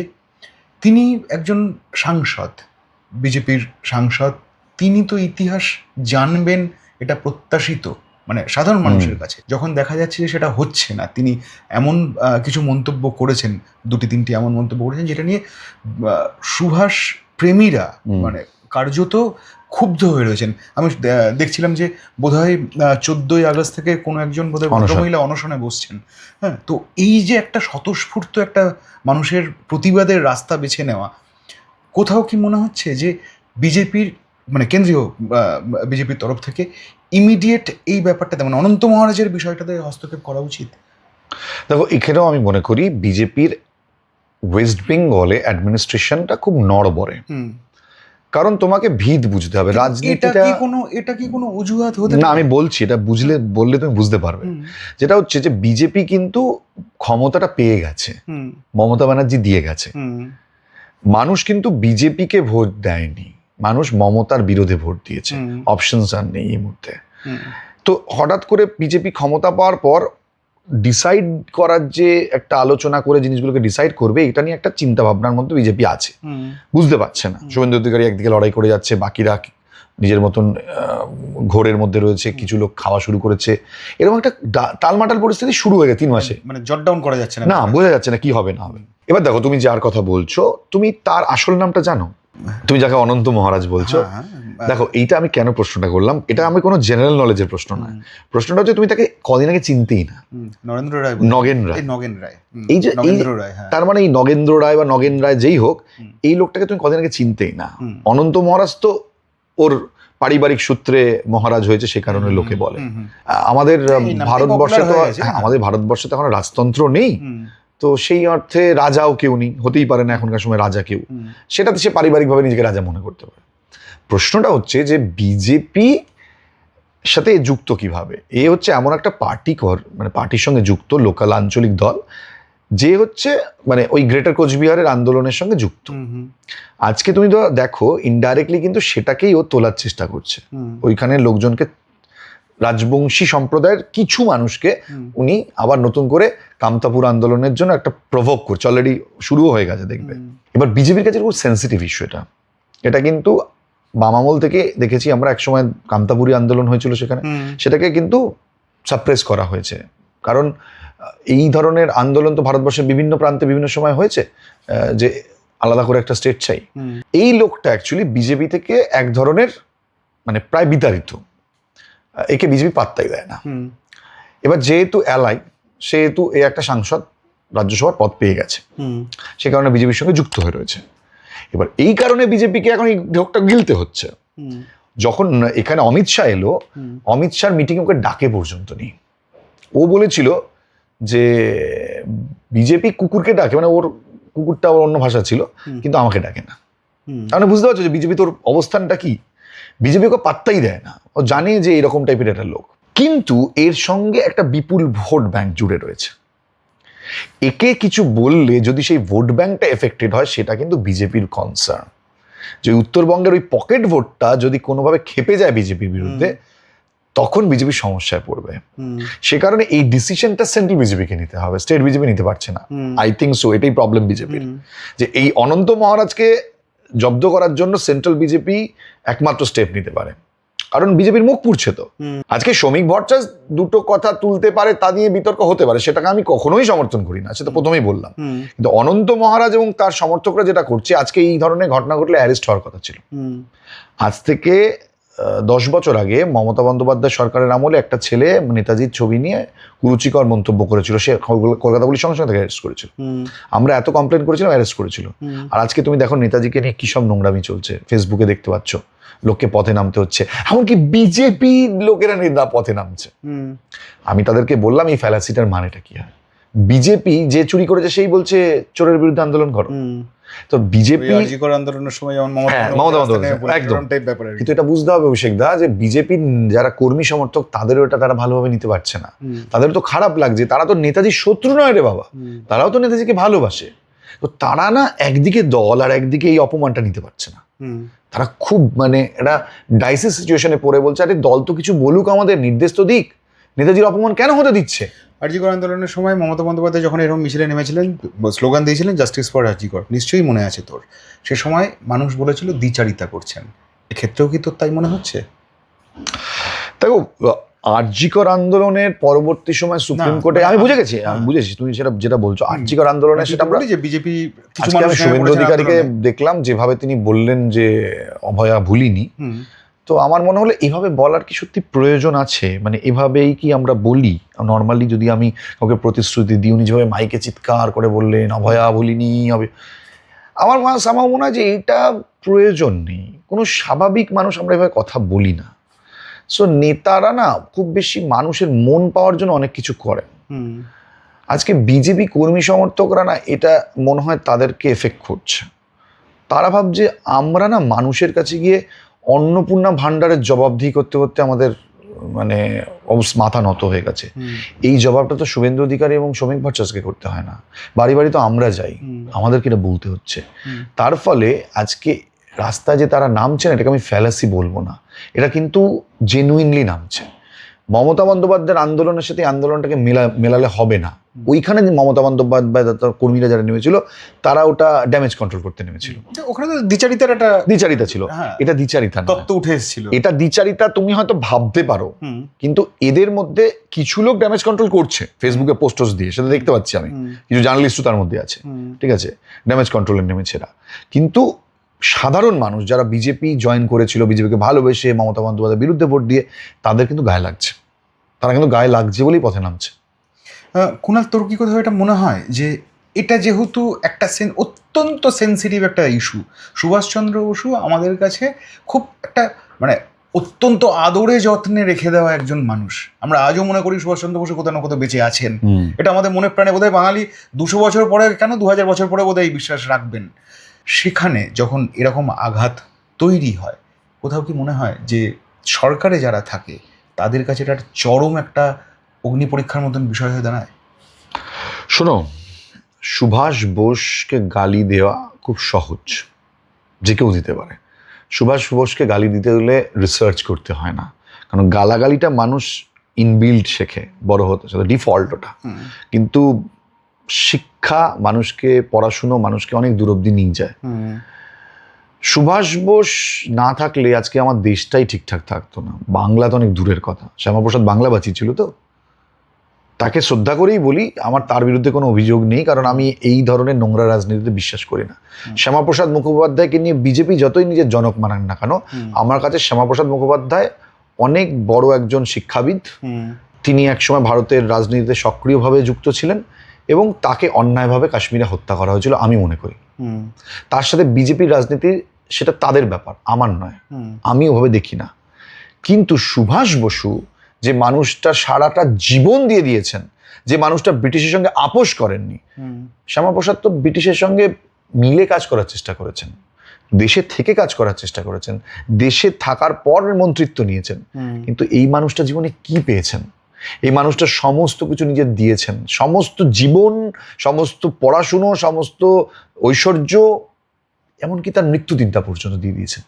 তিনি একজন সাংসদ, বিজেপির সাংসদ, তিনি তো ইতিহাস জানবেন, এটা প্রত্যাশিত, মানে সাধারণ মানুষের কাছে। যখন দেখা যাচ্ছে যে সেটা হচ্ছে না, তিনি এমন কিছু মন্তব্য করেছেন, 2-3টি এমন মন্তব্য করেছেন যেটা নিয়ে সুভাষ প্রেমীরা মানে কার্যত ক্ষুব্ধ হয়ে রয়েছেন। আমি দেখছিলাম যে বোধহয় 14ই আগস্ট থেকে কোনো একজন বোধহয় ভদ্রমহিলা অনশনে বসছেন। হ্যাঁ, তো এই যে একটা স্বতঃস্ফূর্ত একটা মানুষের প্রতিবাদের রাস্তা বেছে নেওয়া, কোথাও কি মনে হচ্ছে যে বিজেপির, মানে কেন্দ্রীয় বিজেপির তরফ থেকে ইমিডিয়েট এই ব্যাপারটাতে, মানে অনন্ত মহারাজের বিষয়টাতে হস্তক্ষেপ করা উচিত? দেখো, এখানেও আমি মনে করি বিজেপির ওয়েস্ট বেঙ্গলে অ্যাডমিনিস্ট্রেশনটা খুব নড়বড়ে। কারণ তোমাকে ভিত বুঝতে হবে। রাজনীতিটা এটা কি কোনো অজুহাত হতে না, আমি বলছি, এটা বললে তুমি বুঝতে পারবে। যেটা হচ্ছে যে বিজেপি কিন্তু ক্ষমতাটা পেয়ে গেছে, মমতা ব্যানার্জি দিয়ে গেছে। মানুষ কিন্তু বিজেপিকে ভোট দেয়নি, মানুষ মমতার বিরোধে ভোট দিয়েছে। অপশনস আর নেই এই মুহূর্তে। তো হঠাৎ করে বিজেপি ক্ষমতা পাওয়ার পর ডিসাইড করার যে একটা আলোচনা করে জিনিসগুলোকে ডিসাইড করবে, এটা নিয়ে একটা চিন্তা ভাবনার মধ্যে বিজেপি আছে। বুঝতে পারছে না। শুভেন্দু অধিকারী একদিকে লড়াই করে যাচ্ছে, বাকিরা নিজের মতন ঘোরের মধ্যে রয়েছে, কিছু লোক খাওয়া শুরু করেছে। এরকম একটা টালমাটাল পরিস্থিতি শুরু হয়ে গেছে 3 মাসে। মানে জট ডাউন করা যাচ্ছে না, বোঝা যাচ্ছে না কি হবে না হবে। এবার দেখো, তুমি যার কথা বলছো, তুমি তার আসল নামটা জানো? তুমি যাকে অনন্ত মহারাজ বলছো, দেখো এইটা আমি কেন প্রশ্নটা করলাম, এটা আমি কোনো জেনারেল নলেজের প্রশ্ন নয়। প্রশ্নটা হচ্ছে তুমি তাকে কদিন আগে চিনতেই না। নগেন রায়। এই যে তার মানে এই নগেন্দ্র রায় বা নগেন রায় যেই হোক, এই লোকটাকে তুমি কদিন আগে চিনতেই না। অনন্ত মহারাজ তো ওর পারিবারিক সূত্রে মহারাজ হয়েছে, সে কারণে লোকে বলে। আমাদের ভারতবর্ষে তো এখন রাজতন্ত্র নেই, তো সেই অর্থে রাজাও কেউ নেই, হতেই পারে না এখনকার সময় রাজা কেউ। সেটাতে সে পারিবারিকভাবে নিজেকে রাজা মনে করতে পারে। প্রশ্নটা হচ্ছে যে বিজেপি সাথে যুক্ত কিভাবে? এ হচ্ছে এমন একটা মানে পার্টির সঙ্গে যুক্ত লোকাল আঞ্চলিক দল, যে হচ্ছে মানে ওই গ্রেটার কোচবিহারের আন্দোলনের সঙ্গে যুক্ত। আজকে তুমি তো দেখো, ইনডাইরেক্টলি কিন্তু সেটাকেই ও তোলার চেষ্টা করছে। ওইখানে লোকজনকে, রাজবংশী সম্প্রদায়ের কিছু মানুষকে উনি আবার নতুন করে কামতাপুর আন্দোলনের জন্য একটা প্রভোক করছে। অলরেডি শুরুও হয়ে গেছে, দেখবে। এবার বিজেপির কাছে খুব সেন্সিটিভ ইস্যু এটা কিন্তু বাম আমল থেকে দেখেছি আমরা। একসময় কামতাপুরি আন্দোলন হয়েছিল, সেটাকে কিন্তু সাপ্রেস করা হয়েছে। কারণ এই ধরনের আন্দোলন তো ভারতবর্ষের বিভিন্ন প্রান্তে বিভিন্ন সময় হয়েছে, যে আলাদা করে একটা স্টেট চাই। এই লোকটা অ্যাকচুয়ালি বিজেপি থেকে এক ধরনের মানে প্রায় বিতাড়িত, একে বিজেপি পাত্তাই দেয় না। এবার যেহেতু এলাই, সেহেতু এ একটা সাংসদ রাজ্যসভার পদ পেয়ে গেছে, সে কারণে বিজেপির সঙ্গে যুক্ত হয়ে রয়েছে। এবার এই কারণে বিজেপিকে এখন এই ঢোকটা গিলতে হচ্ছে। যখন এখানে অমিত শাহ এলো, অমিত শাহর মিটিং ওকে ডাকে পর্যন্ত নেই। ও বলেছিল যে বিজেপি কুকুরকে ডাকে, মানে ওর কুকুরটা ওর অন্য ভাষা ছিল, কিন্তু আমাকে ডাকে না। তাহলে বুঝতে পারছো যে বিজেপি তোর অবস্থানটা কি। বিজেপি ওকে পাত্তাই দেয় না, ও জানে যে এরকম টাইপের একটা লোক। কিন্তু এর সঙ্গে একটা বিপুল ভোট ব্যাংক জুড়ে রয়েছে। একে কিছু বললে যদি সেই ভোট ব্যাংকটা এফেক্টেড হয়, সেটা কিন্তু বিজেপির কনসার্ন। যে উত্তরবঙ্গের ওই পকেট ভোটটা যদি কোনোভাবে খেপে যায় বিজেপির বিরুদ্ধে, তখন বিজেপি সমস্যায় পড়বে। সে কারণে এই ডিসিশনটা সেন্ট্রাল বিজেপিকে নিতে হবে, স্টেট বিজেপি নিতে পারছে না। আই থিঙ্ক সো, এটাই প্রবলেম বিজেপির, যে এই অনন্ত মহারাজকে জব্দ করার জন্য সেন্ট্রাল বিজেপি একমাত্র স্টেপ নিতে পারে, কারণ বিজেপির মুখ পুড়ছে তো। আজকে শ্রমিক ভট্টাচার্য দুটো কথা তুলতে পারে, তা নিয়ে বিতর্ক হতে পারে, সেটাকে আমি কখনোই সমর্থন করি না, সেটা প্রথমেই বললাম। কিন্তু অনন্ত মহারাজ এবং তার সমর্থকরা যেটা করছে, আজকে এই ধরনের ঘটনা ঘটলে অ্যারেস্ট হওয়ার কথা ছিল। আজ থেকে 10 বছর আগে মমতা বন্দ্যোপাধ্যায় সরকারের আমলে একটা ছেলে নেতাজির ছবি নিয়ে কুরুচিকর মন্তব্য করেছিল, সে কলকাতা পুলিশ সঙ্গে সঙ্গে তাকে অ্যারেস্ট করেছিল। আমরা এত কমপ্লেন করেছিলাম, অ্যারেস্ট করেছিল। আর আজকে তুমি দেখো নেতাজিকে নিয়ে কি সব নোংরামি চলছে, ফেসবুকে দেখতে পাচ্ছ, লোককে পথে নামতে হচ্ছে, এমনকি বিজেপি লোকেরা পথে নামছে। আমি তাদেরকে বললাম এই ফ্যালাসিটার মানেটা কি হয়। বিজেপি যে চুরি করেছে সেই বলছে চোরের বিরুদ্ধে আন্দোলন করো। তো বিজেপি আন্দোলনের সময় মমতা বন্দ্যোপাধ্যায় একদম, কিন্তু এটা বুঝতে হবে অভিষেক দা, যে বিজেপির যারা কর্মী সমর্থক তাদেরও এটা তারা ভালোভাবে নিতে পারছে না। তাদের তো খারাপ লাগছে, তারা তো নেতাজির শত্রু নয় রে বাবা, তারাও তো নেতাজিকে ভালোবাসে। তো তারা না একদিকে দল আর একদিকে এই অপমানটা নিতে পারছে না। তারা খুব মানে একটা ডাইসিস সিচুয়েশনে পড়ে বলছে, আরে দল তো কিছু বলুক, আমাদের নির্দেশ তো দিক, নেতাজির অপমান কেন হতে দিচ্ছে। আরজিকর আন্দোলনের সময় মমতা বন্দ্যোপাধ্যায় যখন এরকম মিছিলে নেমেছিলেন, স্লোগান দিয়েছিলেন জাস্টিস ফর আরজিকর, নিশ্চয়ই মনে আছে তোর। সে সময় মানুষ বলেছিল দ্বিচারিতা করছেন, এক্ষেত্রেও কি তোর তাই মনে হচ্ছে? দেখো, আরজিকর আন্দোলনের পরবর্তী সময় সুপ্রিম কোর্টে আমি বুঝে গেছি, তুমি সেটা যেটা বলছো আরজিকর আন্দোলনে, সেটা আমরা যে বিজেপি কিছু আজকে আমি শুভেন্দু অধিকারীকে দেখলাম যেভাবে তিনি বললেন যে অভয়া ভুলিনি, তো আমার মনে হলো এভাবে বলার কি সত্যি প্রয়োজন আছে? মানে এভাবেই কি আমরা বলি নর্মালি? যদি আমি কাউকে প্রতিশ্রুতি দিই, উনি যেভাবে মাইকে চিৎকার করে বললেন অভয়া ভুলিনি হবে, আমার মনে হয় যে এটা প্রয়োজন নেই। কোনো স্বাভাবিক মানুষ আমরা এভাবে কথা বলি না। সো নেতারা না খুব বেশি মানুষের মন পাওয়ার জন্য অনেক কিছু করে। আজকে বিজেপি কর্মী সমর্থকরা না, এটা মনে হয় তাদেরকে এফেক্ট করছে। তারা ভাবছে আমরা না মানুষের কাছে গিয়ে অন্নপূর্ণা ভাণ্ডারের জবাবদিহি করতে করতে আমাদের মানে মাথা নত হয়ে গেছে। এই জবাবটা তো শুভেন্দু অধিকারী এবং শ্রমিক ভট্টাচার্যকে করতে হয় না, বাড়ি বাড়ি তো আমরা যাই, আমাদেরকে এটা বলতে হচ্ছে। তার ফলে আজকে রাস্তায় যে তারা নামছেন, এটাকে আমি ফ্যালাসি বলবো না, এটা কিন্তু জেনুইনলি নামছে। মমতা বন্দ্যোপাধ্যায়ের আন্দোলনের সাথে আন্দোলনটাকে মেলালে হবে না। ওইখানে মমতা বন্দ্যোপাধ্যায় কর্মীরা যারা নেমেছিল, তারা ওটা ড্যামেজ কন্ট্রোল করতে নেমেছিল। ওখানে তো দ্বিচারিতার একটা দ্বিচারিতা ছিল, এটা দ্বিচারিতা না, তত্ত্ব উঠে এসেছিল। এটা দ্বিচারিতা তুমি হয়তো ভাবতে পারো, কিন্তু এদের মধ্যে কিছু লোক ড্যামেজ কন্ট্রোল করছে ফেসবুকে পোস্টস দিয়ে, সেটা দেখতে পাচ্ছি আমি, কিছু জার্নালিস্টও তার মধ্যে আছে, ঠিক আছে, ড্যামেজ কন্ট্রোলে নেমেছে এরা। কিন্তু সাধারণ মানুষ যারা বিজেপি জয়েন করেছিল, বিজেপিকে ভালোবেসে মমতা বন্দ্যোপাধ্যায়ের বিরুদ্ধে ভোট দিয়ে, তাদের কিন্তু গায়ে লাগছে, তারা কিন্তু গায়ে লাগছে বলেই পথে নামছে। কুণাল, তোর কি কোথাও এটা মনে হয় যে এটা যেহেতু একটা অত্যন্ত সেন্সিটিভ একটা ইস্যু, সুভাষচন্দ্র বসু আমাদের কাছে খুব একটা মানে অত্যন্ত আদরে যত্নে রেখে দেওয়া একজন মানুষ, আমরা আজও মনে করি সুভাষচন্দ্র বসু কোথাও না কোথাও বেঁচে আছেন, এটা আমাদের মনে প্রাণে বোধহয় বাঙালি 200 বছর পরে কেন 2000 বছর পরে বোধহয় এই বিশ্বাস রাখবেন। সেখানে যখন এরকম আঘাত তৈরি হয়, কোথাও কি মনে হয় যে সরকারে যারা থাকে তাদের কাছে এটা চরম একটা অগ্নি পরীক্ষার মতন বিষয় হয়ে দাঁড়ায়? শোনো, সুভাষ বোসকে গালি দেওয়া খুব সহজ, যে কেউ দিতে পারে। সুভাষ বোসকে গালি দিতে হলে রিসার্চ করতে হয় না, কারণ গালাগালিটা মানুষ ইনবিল্ড শেখে বড় হতে, সেটা ডিফল্ট ওটা। কিন্তু শিক্ষা মানুষকে, পড়াশুনো মানুষকে অনেক দূর অব্দি নিয়ে যায়। সুভাষ বোস না থাকলে আজকে আমার দেশটাই ঠিকঠাক থাকতো না, বাংলা তো অনেক দূরের কথা। শ্যামাপ্রসাদ বাংলা বাঁচিয়েছিল, তো তাকে শ্রদ্ধা করেই বলি, আমার তার বিরুদ্ধে কোনো অভিযোগ নেই, কারণ আমি এই ধরনের নোংরা রাজনীতিতে বিশ্বাস করি না। শ্যামাপ্রসাদ মুখোপাধ্যায়কে নিয়ে বিজেপি যতই নিজের জনক মানান না কেন, আমার কাছে শ্যামাপ্রসাদ মুখোপাধ্যায় অনেক বড় একজন শিক্ষাবিদ। তিনি একসময় ভারতের রাজনীতিতে সক্রিয়ভাবে যুক্ত ছিলেন এবং তাকে অন্যায়ভাবে কাশ্মীরে হত্যা করা হয়েছিল আমি মনে করি। তার সাথে বিজেপির রাজনীতি, সেটা তাদের ব্যাপার, আমার নয়, আমি ওভাবে দেখি না। কিন্তু সুভাষ বসু যে মানুষটা সারাটা জীবন দিয়ে দিয়েছেন, যে মানুষটা ব্রিটিশের সঙ্গে আপোষ করেননি, শ্যামাপ্রসাদ তো ব্রিটিশের সঙ্গে মিলে কাজ করার চেষ্টা করেছেন, দেশে থেকে কাজ করার চেষ্টা করেছেন, দেশে থাকার পর মন্ত্রিত্ব নিয়েছেন। কিন্তু এই মানুষটা জীবনে কি পেয়েছেন? এই মানুষটা সমস্ত কিছু নিজের দিয়েছেন, সমস্ত জীবন, সমস্ত পড়াশুনো, সমস্ত ঐশ্বর্য, এমনকি তার মৃত্যুদিনটা পর্যন্ত দিয়ে দিয়েছেন।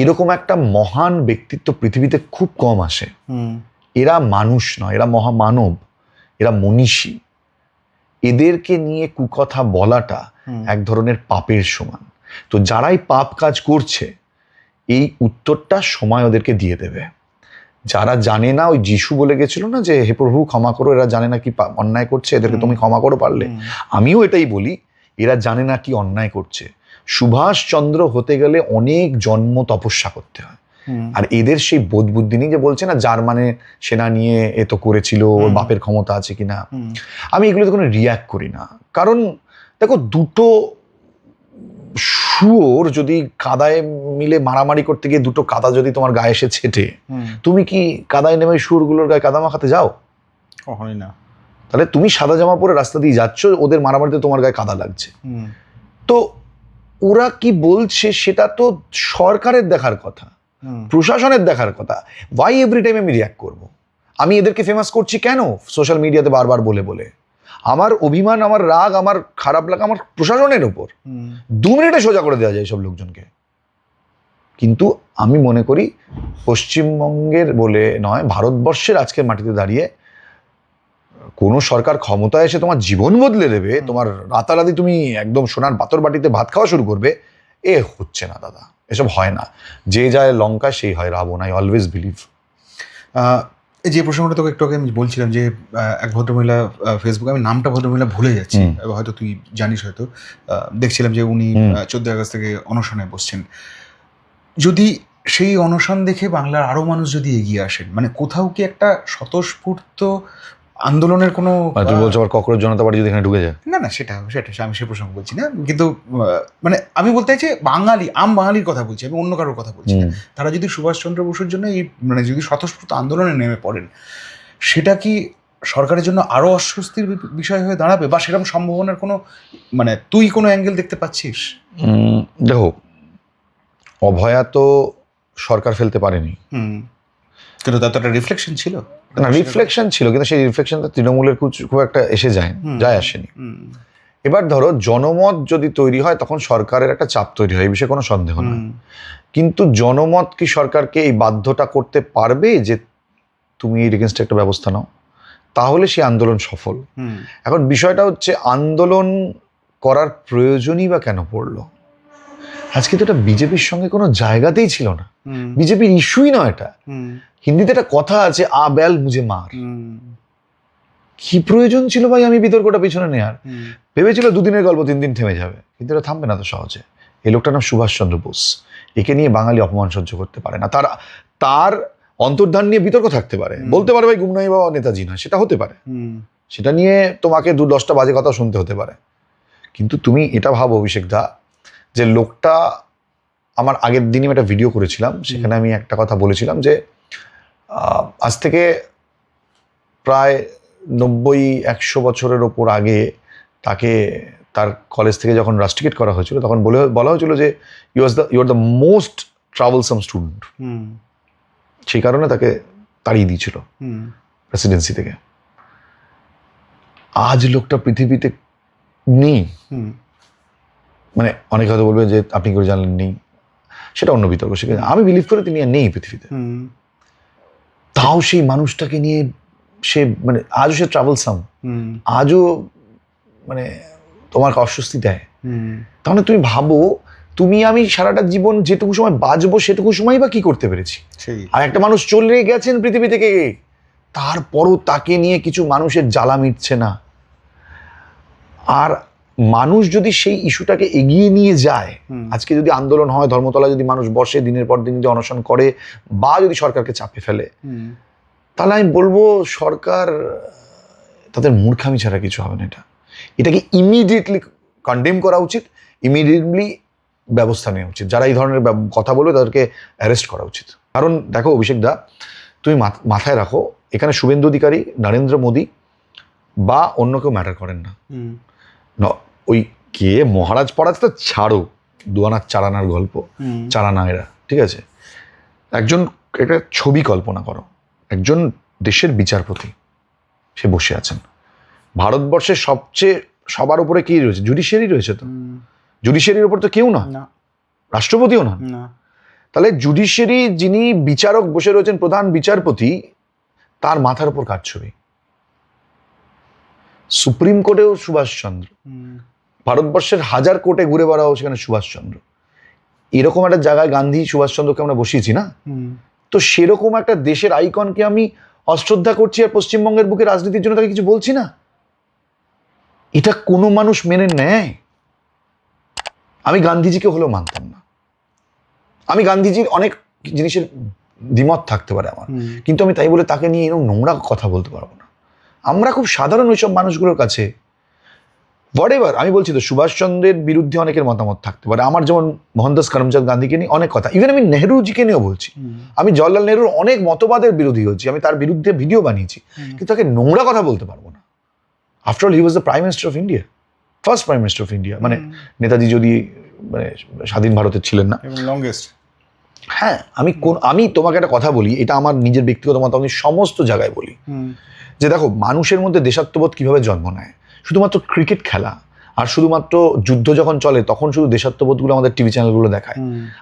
এরকম একটা মহান ব্যক্তিত্ব পৃথিবীতে খুব কম আসে। এরা মানুষ নয়, এরা মহামানব, এরা মনীষী। এদেরকে নিয়ে কুকথা বলাটা এক ধরনের পাপের সমান। তো যারাই পাপ কাজ করছে, এই উত্তরটা সময় ওদেরকে দিয়ে দেবে। যারা জানে না, ওই যিশু বলে গেছিল না যে হে প্রভু ক্ষমা করো, এরা জানে না কি অন্যায় করছে, এদেরকে তুমি ক্ষমা করো পারলে। আমিও এটাই বলি, এরা জানে না কি অন্যায় করছে। সুভাষচন্দ্র হতে গেলে অনেক জন্ম তপস্যা করতে হয়, আর এদের সেই বোধ বুদ্ধি নেই যে বলছে না জার্মানের সেনা নিয়ে এ তো করেছিল, ওর বাপের ক্ষমতা আছে কিনা। আমি এগুলোতে কোনো রিয়াক্ট করি না, কারণ দেখো দুটো শুয়োর যদি কাদায় মিলে মারামারি করতে গিয়ে দুটো কাদা যদি তোমার গায়ে এসে ছেটে, তুমি কি কাদায় নেমে শুয়োরগুলোর গায়ে কাদা মাখাতে যাও? কখনোই না। তাহলে তুমি সাদা জামা পরে রাস্তা দিয়ে যাচ্ছ, ওদের মারামারিতে তোমার গায়ে কাদা লাগছে। তো ওরা কি বলছে সেটা তো সরকারের দেখার কথা, প্রশাসনের দেখার কথা। ওয়াই এভরি টাইম আমি রিয়াক্ট করব? আমি এদেরকে ফেমাস করছি কেন সোশ্যাল মিডিয়াতে বারবার বলে বলে? আমার অভিমান, আমার রাগ, আমার খারাপ লাগা আমার প্রশাসনের উপর। 2 মিনিটে সোজা করে দেওয়া যায় সব লোকজনকে। কিন্তু আমি মনে করি পশ্চিমবঙ্গের বলে নয়, ভারতবর্ষের আজকের মাটিতে দাঁড়িয়ে কোনো সরকার ক্ষমতায় এসে তোমার জীবন বদলে দেবে, তোমার রাতারাতি তুমি একদম সোনার পাথর বাটিতে ভাত খাওয়া শুরু করবে, এ হচ্ছে না দাদা, এসব হয় না। যে যায় লঙ্কা সেই হয় রাবণ, আই অলওয়েজ বিলিভ। যে প্রসঙ্গটা তোকে একটু আগে আমি বলছিলাম যে এক ভদ্রমহিলা ফেসবুকে, আমি নামটা ভদ্রমহিলা ভুলে যাচ্ছি, হয়তো তুই জানিস, হয়তো দেখছিলাম যে উনি 14 আগস্ট থেকে অনশনে বসছেন। যদি সেই অনশন দেখে বাংলার আরো মানুষ যদি এগিয়ে আসেন, মানে কোথাও কি একটা স্বতঃস্ফূর্ত আন্দোলনের কোনো, তুই বলছো আবার ককরোচ জনতা পার্টি যদি এখানে ঢুকে যায়? না সেটা আমি সে প্রসঙ্গ বলছি না, কিন্তু মানে আমি বলতে চাইছি বাঙালি, বাঙালির কথা বলছি, আমি অন্য কারোর কথা বলছি না। তারা যদি সুভাষচন্দ্র বসুর জন্য এই মানে যদি স্বতঃস্ফূর্ত আন্দোলনে নেমে পড়েন, সেটা কি সরকারের জন্য আরো অস্বস্তির বিষয় হয়ে দাঁড়াবে, বা সেরকম সম্ভাবনার কোনো, মানে তুই কোনো অ্যাঙ্গেল দেখতে পাচ্ছিস? দেখো, অভয়া তো সরকার ফেলতে পারেনি, কিন্তু তার তো একটা রিফ্লেকশন ছিল। না, রিফ্লেকশন ছিল, কিন্তু সেই রিফ্লেকশনটা তৃণমূলের খুব একটা এসে যায় আসেনি। এবার ধরো জনমত যদি তৈরি হয় তখন সরকারের একটা চাপ তৈরি হয়, এই বিষয়ে কোনো সন্দেহ নয়। কিন্তু জনমত কি সরকারকে এই বাধ্যটা করতে পারবে যে তুমি এর এগেনস্টে একটা ব্যবস্থা নাও? তাহলে সেই আন্দোলন সফল। এখন বিষয়টা হচ্ছে আন্দোলন করার প্রয়োজনই বা কেন পড়লো? আজকে তো এটা বিজেপির সঙ্গে কোনো জায়গাতেই ছিল না, বিজেপির ইস্যুই নয় এটা। হিন্দিতে একটা কথা আছে, আ বেল মুঝে মার। কি প্রয়োজন ছিল ভাই আমি বিতর্কটা পিছনে নেয়ার? ভেবেছিল 2 দিনের গল্প 3 দিন থেমে যাবে, কিন্তু এটা থামবে না তো সহজে। এই লোকটার নাম সুভাষচন্দ্র বোস, একে নিয়ে বাঙালি অপমান সহ্য করতে পারে না। তার অন্তর্ধান নিয়ে বিতর্ক থাকতে পারে, বলতে পারে ভাই গুমনাই বাবা নেতাজি নয়, সেটা হতে পারে, সেটা নিয়ে তোমাকে 10টা বাজে কথা শুনতে হতে পারে। কিন্তু তুমি এটা ভাবো অভিষেক দা, যে লোকটা, আমার আগের দিনই একটা ভিডিও করেছিলাম, সেখানে আমি একটা কথা বলেছিলাম যে আজ থেকে প্রায় 90-100 বছরের ওপর আগে তাকে তার কলেজ থেকে যখন রাস্টিকেট করা হয়েছিল, তখন বলা হয়েছিল যে you are the most troublesome student. সেই কারণে তাকে তাড়িয়ে দিয়েছিল প্রেসিডেন্সি থেকে। আজ লোকটা পৃথিবীতে নেই। মানে অনেকে হয়তো বলবে যে আপনি করে জানলেন নেই, সেটা অন্য বিতর্ক। সেখানে আমি বিলিভ করি তিনি আর নেই পৃথিবীতে। তাও সেই মানুষটাকে নিয়ে সে মানে আজও সে ট্রাভেলসাম, আজও মানে তোমার অস্বস্তি দেয়। তাহলে তুমি ভাবো, তুমি আমি সারাটা জীবন যেটুকু সময় বাঁচবো সেটুকু সময় বা কি করতে পেরেছি? আর একটা মানুষ চলে গেছেন পৃথিবী থেকে, তারপরও তাকে নিয়ে কিছু মানুষের জ্বালা মিটছে না। আর মানুষ যদি সেই ইস্যুটাকে এগিয়ে নিয়ে যায়, আজকে যদি আন্দোলন হয়, ধর্মতলা যদি মানুষ বসে দিনের পর দিন যদি অনশন করে, বা যদি সরকারকে চাপে ফেলে, তাহলে আমি বলবো সরকার তাদের মূর্খামি ছাড়া কিছু হবে না। এটাকে ইমিডিয়েটলি কন্ডেম করা উচিত, ইমিডিয়েটলি ব্যবস্থা নেওয়া উচিত। যারা এই ধরনের কথা বলবে তাদেরকে অ্যারেস্ট করা উচিত। কারণ দেখো অভিষেক দা, তুমি মাথায় রাখো, এখানে শুভেন্দু অধিকারী, নরেন্দ্র মোদী বা অন্য কেউ ম্যাটার করেন না। ওই কে মহারাজ পড়াতে তো ছাড়ো, 2 আনার 4 আনার গল্প, 4 আনা এরা, ঠিক আছে? একটা ছবি কল্পনা করো, একজন দেশের বিচারপতি, সে বসে আছেন। ভারতবর্ষের সবচেয়ে সবার উপরে কি রয়েছে? জুডিশিয়ারি রয়েছে। তো জুডিশিয়ারির উপর তো কেউ না, রাষ্ট্রপতিও না। তাহলে জুডিশিয়ারি যিনি বিচারক বসে রয়েছেন, প্রধান বিচারপতি, তার মাথার উপর কার ছবি? সুপ্রিম কোর্টেও সুভাষচন্দ্র, ভারতবর্ষের হাজার কোর্টে ঘুরে বেড়াও, সেখানে সুভাষচন্দ্র। এরকম একটা জায়গায় গান্ধী সুভাষচন্দ্রকে আমরা বসিয়েছি না? তো সেরকম একটা দেশের আইকনকে আমি অশ্রদ্ধা করছি আর পশ্চিমবঙ্গের বুকে রাজনীতির জন্য তাকে কিছু বলছি না। এটা কোনো মানুষ মেনে নেয়? আমি গান্ধীজিকে হলেও মানতাম না। আমি গান্ধীজির অনেক জিনিসের দ্বিমত থাকতে পারে আমার, কিন্তু আমি তাই বলে তাকে নিয়ে এরকম নোংরা কথা বলতে পারবো না। আমরা খুব সাধারণ ওইসব মানুষগুলোর কাছে হোয়াটএভার, আমি বলছি তো, সুভাষচন্দ্রের বিরুদ্ধে অনেকের মতামত থাকতে পারে। আমার যেমন মোহনদাস করমচাঁদ গান্ধীকে নিয়ে অনেক কথা, ইভেন আমি নেহরুজিকে নিয়েও বলছি। আমি জওহরলাল নেহরুর অনেক মতবাদের বিরোধী হচ্ছি, আমি তার বিরুদ্ধে ভিডিও বানিয়েছি, কিন্তু তাকে নোংরা কথা বলতে পারবো না। After all he was the prime minister of India, first prime minister of India. মানে নেতাজি যদি মানে স্বাধীন ভারতের ছিলেন না, লংগেস্ট। হ্যাঁ, আমি তোমাকে একটা কথা বলি, এটা আমার নিজের ব্যক্তিগত মত, আমি সমস্ত জায়গায় বলি যে দেখো, মানুষের মধ্যে দেশাত্মবোধ কিভাবে জন্ম নেয়। শুধুমাত্র ক্রিকেট খেলা আর শুধুমাত্র যুদ্ধ যখন চলে তখন শুধু দেশাত্মবোধগুলো আমাদের টিভি চ্যানেলগুলো দেখায়।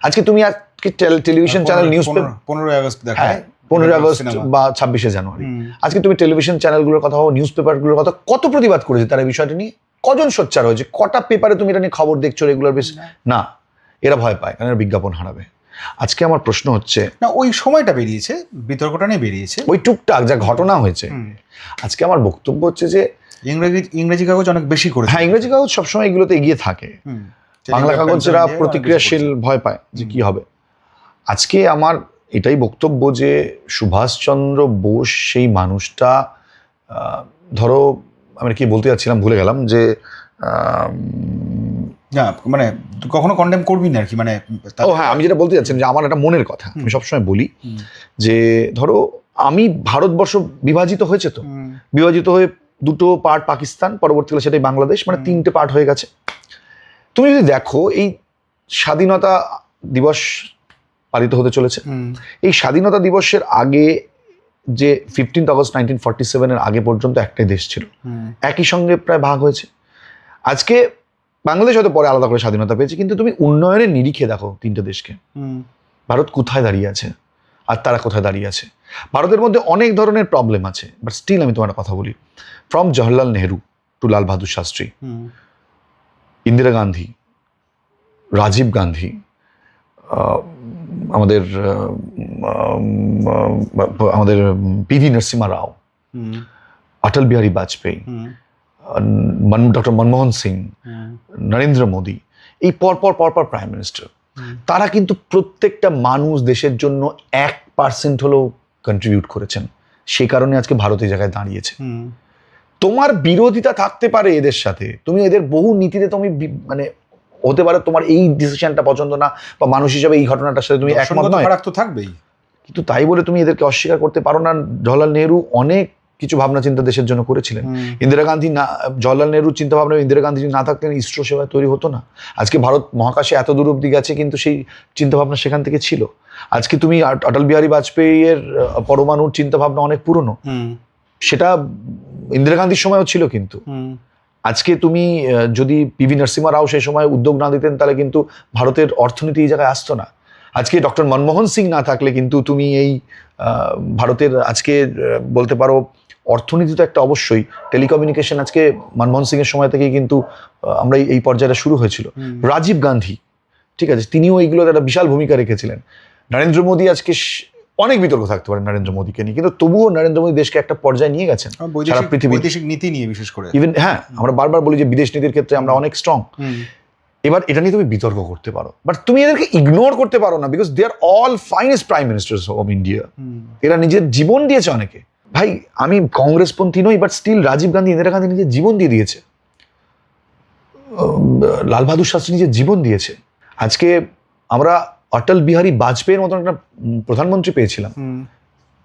আজকে তুমি আজকে television channel, news paper, 15 August দেখায়, 15 আগস্ট বা 26শে জানুয়ারি, আজকে তুমি টেলিভিশন চ্যানেলগুলোর কথা হোক, নিউজ পেপারগুলোর কথা, কত প্রতিবাদ করেছে তারা এই বিষয়টা নিয়ে? কজন সোচ্চার হয়েছে? কটা পেপারে তুমি এটা নিয়ে খবর দেখছো রেগুলার বেশ? না, এরা ভয় পায় কারণ এরা বিজ্ঞাপন হারাবে। আজকে আমার প্রশ্ন হচ্ছে, না ওই সময়টা বেরিয়েছে, বিতর্কটা নিয়ে বেরিয়েছে, ওই টুকটাক যা ঘটনা হয়েছে। আজকে আমার বক্তব্য হচ্ছে যে ইংরেজি কাগজ অনেক বেশি করে। হ্যাঁ, ইংরেজি কাগজ সবসময় এগুলোতে এগিয়ে থাকে, বাংলা কাগজেরা প্রতিক্রিয়াশীল, ভয় পায় যে কি হবে। আজকে আমার এটাই বক্তব্য যে সুভাষচন্দ্র বোস সেই মানুষটা, ধরো আমি কি বলতে যাচ্ছিলাম ভুলে গেলাম, যে না মানে কখনো কন্ডেম করবি না আর কি, মানে ও হ্যাঁ, আমি যেটা বলতে যাচ্ছিলাম যে আমার একটা মনের কথা, আমি সবসময় বলি যে ধরো আমি ভারতবর্ষ বিভাজিত হয়েছে, তো বিভাজিত হয়ে দুটো পার্ট পাকিস্তান, পরবর্তীকালে সেটাই বাংলাদেশ, মানে 3টে পার্ট হয়ে গেছে। তুমি যদি দেখো, এই স্বাধীনতা দিবস পালিত হতে চলেছে, এই স্বাধীনতা দিবসের আগে যে 15 আগস্ট 1947 আগে পর্যন্ত একটাই দেশ ছিল, একই সঙ্গে প্রায় ভাগ হয়েছে। আজকে বাংলাদেশ হয়তো পরে আলাদা করে স্বাধীনতা পেয়েছে, কিন্তু তুমি উন্নয়নের নিরিখে দেখো 3টে দেশকে, ভারত কোথায় দাঁড়িয়ে আছে আর তারা কোথায় দাঁড়িয়ে আছে। ভারতের মধ্যে অনেক ধরনের প্রবলেম আছে, বাট স্টিল আমি তোমার কথা বলি, ফ্রম জওহরলাল নেহরু টু লাল বাহাদুর শাস্ত্রী, ইন্দিরা গান্ধী, রাজীব গান্ধী, আমাদের আমাদের পিভি নরসিমহা রাও, অটল বিহারী বাজপেয়ী, ডক্টর মনমোহন সিং, নরেন্দ্র মোদী, এই পরপর প্রাইম মিনিস্টার, তারা কিন্তু প্রত্যেকটা মানুষ দেশের জন্য 1% হলেও কন্ট্রিবিউট করেছেন। সেই কারণে আজকে ভারত এই জায়গায় দাঁড়িয়েছে। তোমার বিরোধিতা থাকতে পারে এদের সাথে, তুমি এদের বহু নীতিতে তুমি মানে হতে পারে তোমার এই ডিসিশনটা পছন্দ না, বা মানুষ হিসাবে এই ঘটনাটার সাথে তুমি একমত নয়, খারাপ তো থাকবেই, কিন্তু তাই বলে তুমি এদেরকে অস্বীকার করতে পারো না। জওহরলাল নেহরু অনেক কিছু ভাবনা চিন্তা দেশের জন্য করেছিলেন। ইন্দিরা গান্ধী না, জওহরলাল নেহরুর চিন্তা ভাবনা, ইন্দিরা গান্ধী না থাকতেন ইসরো সেবা তৈরি হতো না। আজকে ভারত মহাকাশে এত দূর অব্দি গেছে, কিন্তু সেই চিন্তা ভাবনা সেখান থেকে ছিল। আজকে তুমি অটল বিহারী বাজপেয়ীর পরমাণুর চিন্তা ভাবনা অনেক পুরনো, সেটা ইন্দিরা গান্ধীর সময়ও ছিল। কিন্তু আজকে তুমি যদি পিভি নরসিমহা রাও সেই সময় উদ্যোগ না দিতেন, তাহলে কিন্তু ভারতের অর্থনীতি এই জায়গায় আসতো না। আজকে ডক্টর মনমোহন সিং না থাকলে কিন্তু তুমি এই ভারতের আজকে বলতে পারো অর্থনীতি তো একটা অবশ্যই, টেলিকমিউনিকেশন আজকে মনমোহন সিং এর সময় থেকেই কিন্তু আমরা এই পর্যায়টা শুরু হয়েছিল। রাজীব গান্ধী, ঠিক আছে, তিনিও এইগুলোর একটা বিশাল ভূমিকা রেখেছিলেন। নরেন্দ্র মোদী, আজকে অনেক বিতর্ক থাকতে পারে নরেন্দ্র মোদীকে নিয়ে, কিন্তু তবুও নরেন্দ্র মোদী দেশকে একটা পর্যায়ে নিয়ে গেছেন সারা পৃথিবী, বৈদেশিক নীতি নিয়ে বিশেষ করে। ইভেন হ্যাঁ, আমরা বারবার বলি যে বিদেশ নীতির ক্ষেত্রে আমরা অনেক স্ট্রং। এবার এটা নিয়ে তুমি বিতর্ক করতে পারো, বাট তুমি এদেরকে ইগনোর করতে পারো না, because they are all finest prime ministers of India. এরা নিজের জীবন দিয়েছে অনেকে। ভাই, আমি কংগ্রেসপন্থী নই, বাট স্টিল রাজীব গান্ধী, ইন্দিরা গান্ধী নিজের জীবন দিয়ে দিয়েছে, লাল বাহাদুর শাস্ত্রী নিজের জীবন দিয়েছে। আজকে আমরা অটল বিহারী বাজপেয়ীর মতন একটা প্রধানমন্ত্রী পেয়েছিলাম,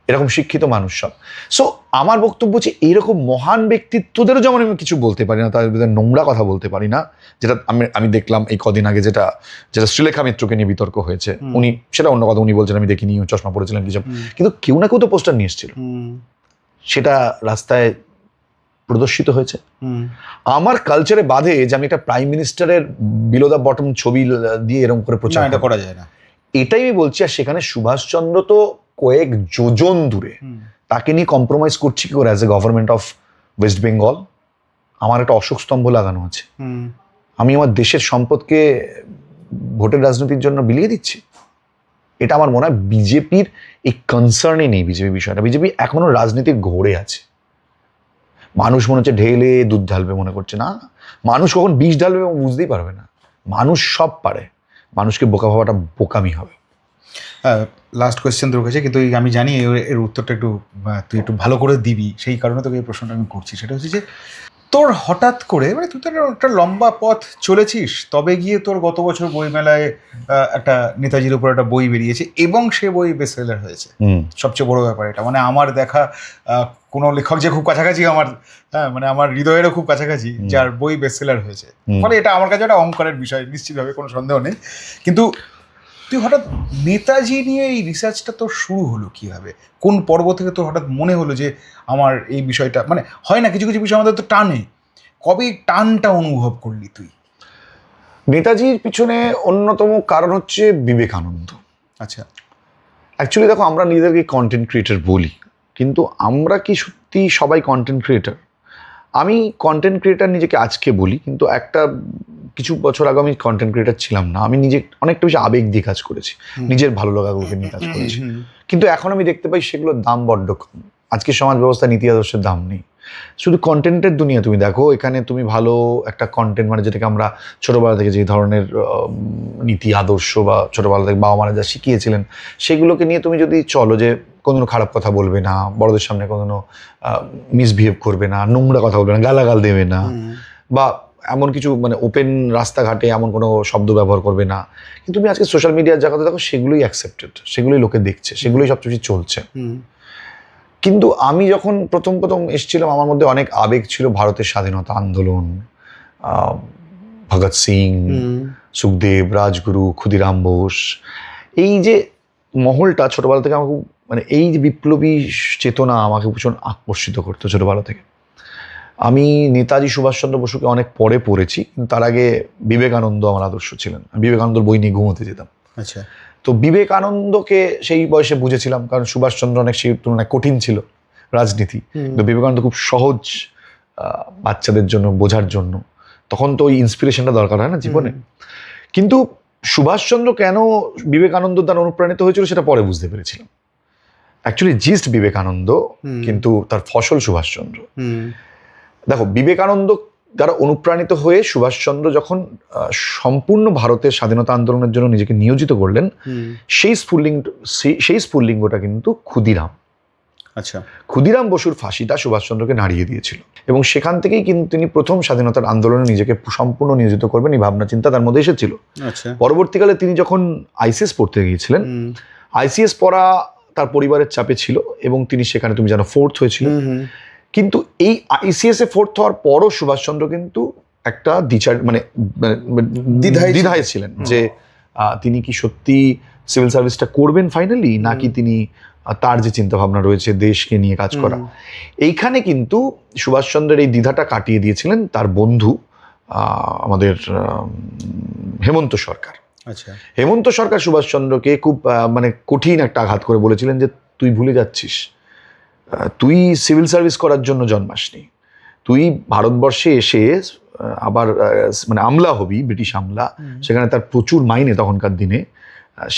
এরকম শিক্ষিত মানুষ সব। সো আমার বক্তব্য হচ্ছে, এইরকম মহান ব্যক্তিত্বদেরও যেমন আমি কিছু বলতে পারি না, তাদের বিরুদ্ধে নোংরা কথা বলতে পারি না। যেটা আমি দেখলাম এই কদিন আগে, যেটা শ্রীলেখা মিত্রকে নিয়ে বিতর্ক হয়েছে, উনি সেটা অন্য কথা, উনি বলছেন আমি দেখিনি, চশমা পড়েছিলেন কিছু, কিন্তু কেউ না কেউ তো পোস্টার নিয়ে এসেছিল। সেটা রাস্তায় প্রদর্শিত হয়েছে। আমার কালচারে বাধে যে আমি একটা প্রাইম মিনিস্টারের বিলো দ্য বটম ছবি দিয়ে এরকম করে প্রচার এটা করা যায় না। এটাই আমি বলছি। আর সেখানে সুভাষচন্দ্র তো কয়েক যোজন দূরে, তাকে নিয়ে কম্প্রোমাইজ করছি কি করে as a government of West Bengal? আমার একটা অশোক স্তম্ভ লাগানো আছে, আমি আমার দেশের সম্পদকে ভোটের রাজনীতির জন্য বিলিয়ে দিচ্ছি? এটা আমার মনে হয় বিজেপির এই কনসার্নই নেই। বিজেপি বিষয়টা, বিজেপি এখনো রাজনীতির ঘোরে আছে। মানুষ মনে হচ্ছে ঢেলে দুধ ঢালবে মনে করছে, না, মানুষ কখন বিষ ঢালবে বুঝতেই পারবে না। মানুষ সব পারে, মানুষকে বোকা ভাবাটা বোকামি হবে। লাস্ট কোয়েশ্চেন তোর কাছে, কিন্তু আমি জানি এর উত্তরটা একটু তুই একটু ভালো করে দিবি, সেই কারণে তোকে এই প্রশ্নটা আমি করছি। সেটা হচ্ছে যে তোর হঠাৎ করে, মানে তুই তো একটা লম্বা পথ চলেছিস, তবে গিয়ে তোর গত বছর বইমেলায় একটা নেতাজির উপর একটা বই বেরিয়েছে এবং সে বই বেস্টসেলার হয়েছে। সবচেয়ে বড় ব্যাপার এটা, মানে আমার দেখা কোনো লেখক যে খুব কাছাকাছি আমার, মানে আমার হৃদয়েরও খুব কাছাকাছি, যার বই বেস্টসেলার হয়েছে, মানে এটা আমার কাছে একটা অহংকারের বিষয়, নিশ্চিতভাবে, কোনো সন্দেহ নেই। কিন্তু তুই হঠাৎ নেতাজি নিয়ে এই রিসার্চটা তোর শুরু হলো কিভাবে? কোন পর্ব থেকে তোর হঠাৎ মনে হলো যে আমার এই বিষয়টা, মানে হয় না কিছু কিছু বিষয় আমাদের তো টানে, কবে টানটা অনুভব করলি তুই? নেতাজির পিছনে অন্যতম কারণ হচ্ছে বিবেকানন্দ। আচ্ছা, অ্যাকচুয়ালি দেখো, আমরা নিজেদেরকে কন্টেন্ট ক্রিয়েটার বলি, কিন্তু আমরা কি সত্যি সবাই কন্টেন্ট ক্রিয়েটার? আমি কন্টেন্ট ক্রিয়েটার নিজেকে আজকে বলি, কিন্তু কিছু বছর আগে আমি কন্টেন্ট ক্রিয়েটার ছিলাম না। আমি নিজে অনেকটা বেশি আবেগ দিয়ে কাজ করেছি, নিজের ভালো লাগাগুলোকে নিয়ে কাজ করেছি। কিন্তু এখন আমি দেখতে পাই সেগুলোর দাম বড্ড কম। আজকে সমাজ ব্যবস্থা, নীতি আদর্শের দাম নেই। শুধু কন্টেন্টের দুনিয়া তুমি দেখো, এখানে তুমি ভালো একটা কন্টেন্ট, মানে যেটাকে আমরা ছোটোবেলা থেকে যে ধরনের নীতি আদর্শ বা ছোটোবেলা থেকে বাবা মারা যা শিখিয়েছিলেন, সেগুলোকে নিয়ে তুমি যদি চলো, যে কোনো খারাপ কথা বলবে না, বড়দের সামনে কোনো মিসবিহেভ করবে না, নোংরা কথা বলবে না, গালাগাল দেবে না, বা এমন কিছু, মানে ওপেন রাস্তাঘাটে এমন কোনো শব্দ ব্যবহার করবে না, কিন্তু তুমি আজকে সোশ্যাল মিডিয়ার জায়গাতে দেখো সেগুলোই অ্যাকসেপ্টেড, সেগুলোই লোকে দেখছে, সেগুলোই সবচেয়ে বেশি চলছে। কিন্তু আমি যখন প্রথম এসেছিলাম, আমার মধ্যে অনেক আবেগ ছিল। ভারতের স্বাধীনতা আন্দোলন, ভগৎ সিং, সুখদেব, রাজগুরু, ক্ষুদিরাম বোস, এই যে মহলটা ছোটবেলা থেকে আমাকে, মানে এই যে বিপ্লবী চেতনা আমাকে ভীষণ আকর্ষিত করতো ছোটবেলা থেকে। আমি নেতাজি সুভাষচন্দ্র বসুকে অনেক পরে পড়েছি, কিন্তু তার আগে বিবেকানন্দ আমার আদর্শ ছিলেন। বিবেকানন্দর বই নিয়ে ঘুমোতে যেতাম। আচ্ছা, তো বিবেকানন্দকে সেই বয়সে বুঝেছিলাম, কারণ সুভাষচন্দ্র অনেক সেই তুলনায় কঠিন ছিল রাজনীতি, কিন্তু বিবেকানন্দ খুব সহজ বাচ্চাদের জন্য বোঝার জন্য। তখন তো ওই ইন্সপিরেশনটা দরকার হয় না জীবনে। কিন্তু সুভাষচন্দ্র কেন বিবেকানন্দ দ্বারা অনুপ্রাণিত হয়েছিল সেটা পরে বুঝতে পেরেছিলাম। অ্যাকচুয়ালি জিস্ট বিবেকানন্দ, কিন্তু তার ফসল সুভাষচন্দ্র। দেখো, বিবেকানন্দ দ্বারা অনুপ্রাণিত হয়ে সুভাষচন্দ্র যখন সম্পূর্ণ ভারতের স্বাধীনতা আন্দোলনের জন্য নিজেকে নিয়োজিত করলেন, সেই স্ফুল্লিঙ্গটা কিন্তু ক্ষুদিরাম। আচ্ছা, ক্ষুদিরাম বসুর ফাঁসিটা সুভাষচন্দ্রকে নাড়িয়ে দিয়েছিল, এবং সেখান থেকেই কিন্তু তিনি প্রথম স্বাধীনতার আন্দোলনে নিজেকে সম্পূর্ণ নিয়োজিত করবেন, এই ভাবনা চিন্তা তার মধ্যে এসেছিল। আচ্ছা, পরবর্তীকালে তিনি যখন আইসিএস পড়তে গিয়েছিলেন, আইসিএস পড়া তার পরিবারের চাপে ছিল, এবং তিনি সেখানে, তুমি জানো, 4th হয়েছিল। কিন্তু এই আইসিএস এ 4th হওয়ার পরও সুভাষচন্দ্র কিন্তু একটা দ্বিধায় ছিলেন যে তিনি কি সত্যি সিভিল সার্ভিসটা করবেন ফাইনালি, নাকি তিনি তার যে চিন্তা ভাবনা রয়েছে দেশকে নিয়ে কাজ করা। এইখানে কিন্তু সুভাষচন্দ্রের এই দ্বিধাটা কাটিয়ে দিয়েছিলেন তার বন্ধু আমাদের হেমন্ত সরকার। আচ্ছা, হেমন্ত সরকার সুভাষচন্দ্রকে খুব মানে কঠিন একটা আঘাত করে বলেছিলেন যে তুই ভুলে যাচ্ছিস, তুই সিভিল সার্ভিস করার জন্য জন্মাসনি, তুই ভারতবর্ষে এসে আবার মানে আমলা হবি, ব্রিটিশ আমলা, সেখানে তার প্রচুর মাইনে তখনকার দিনে,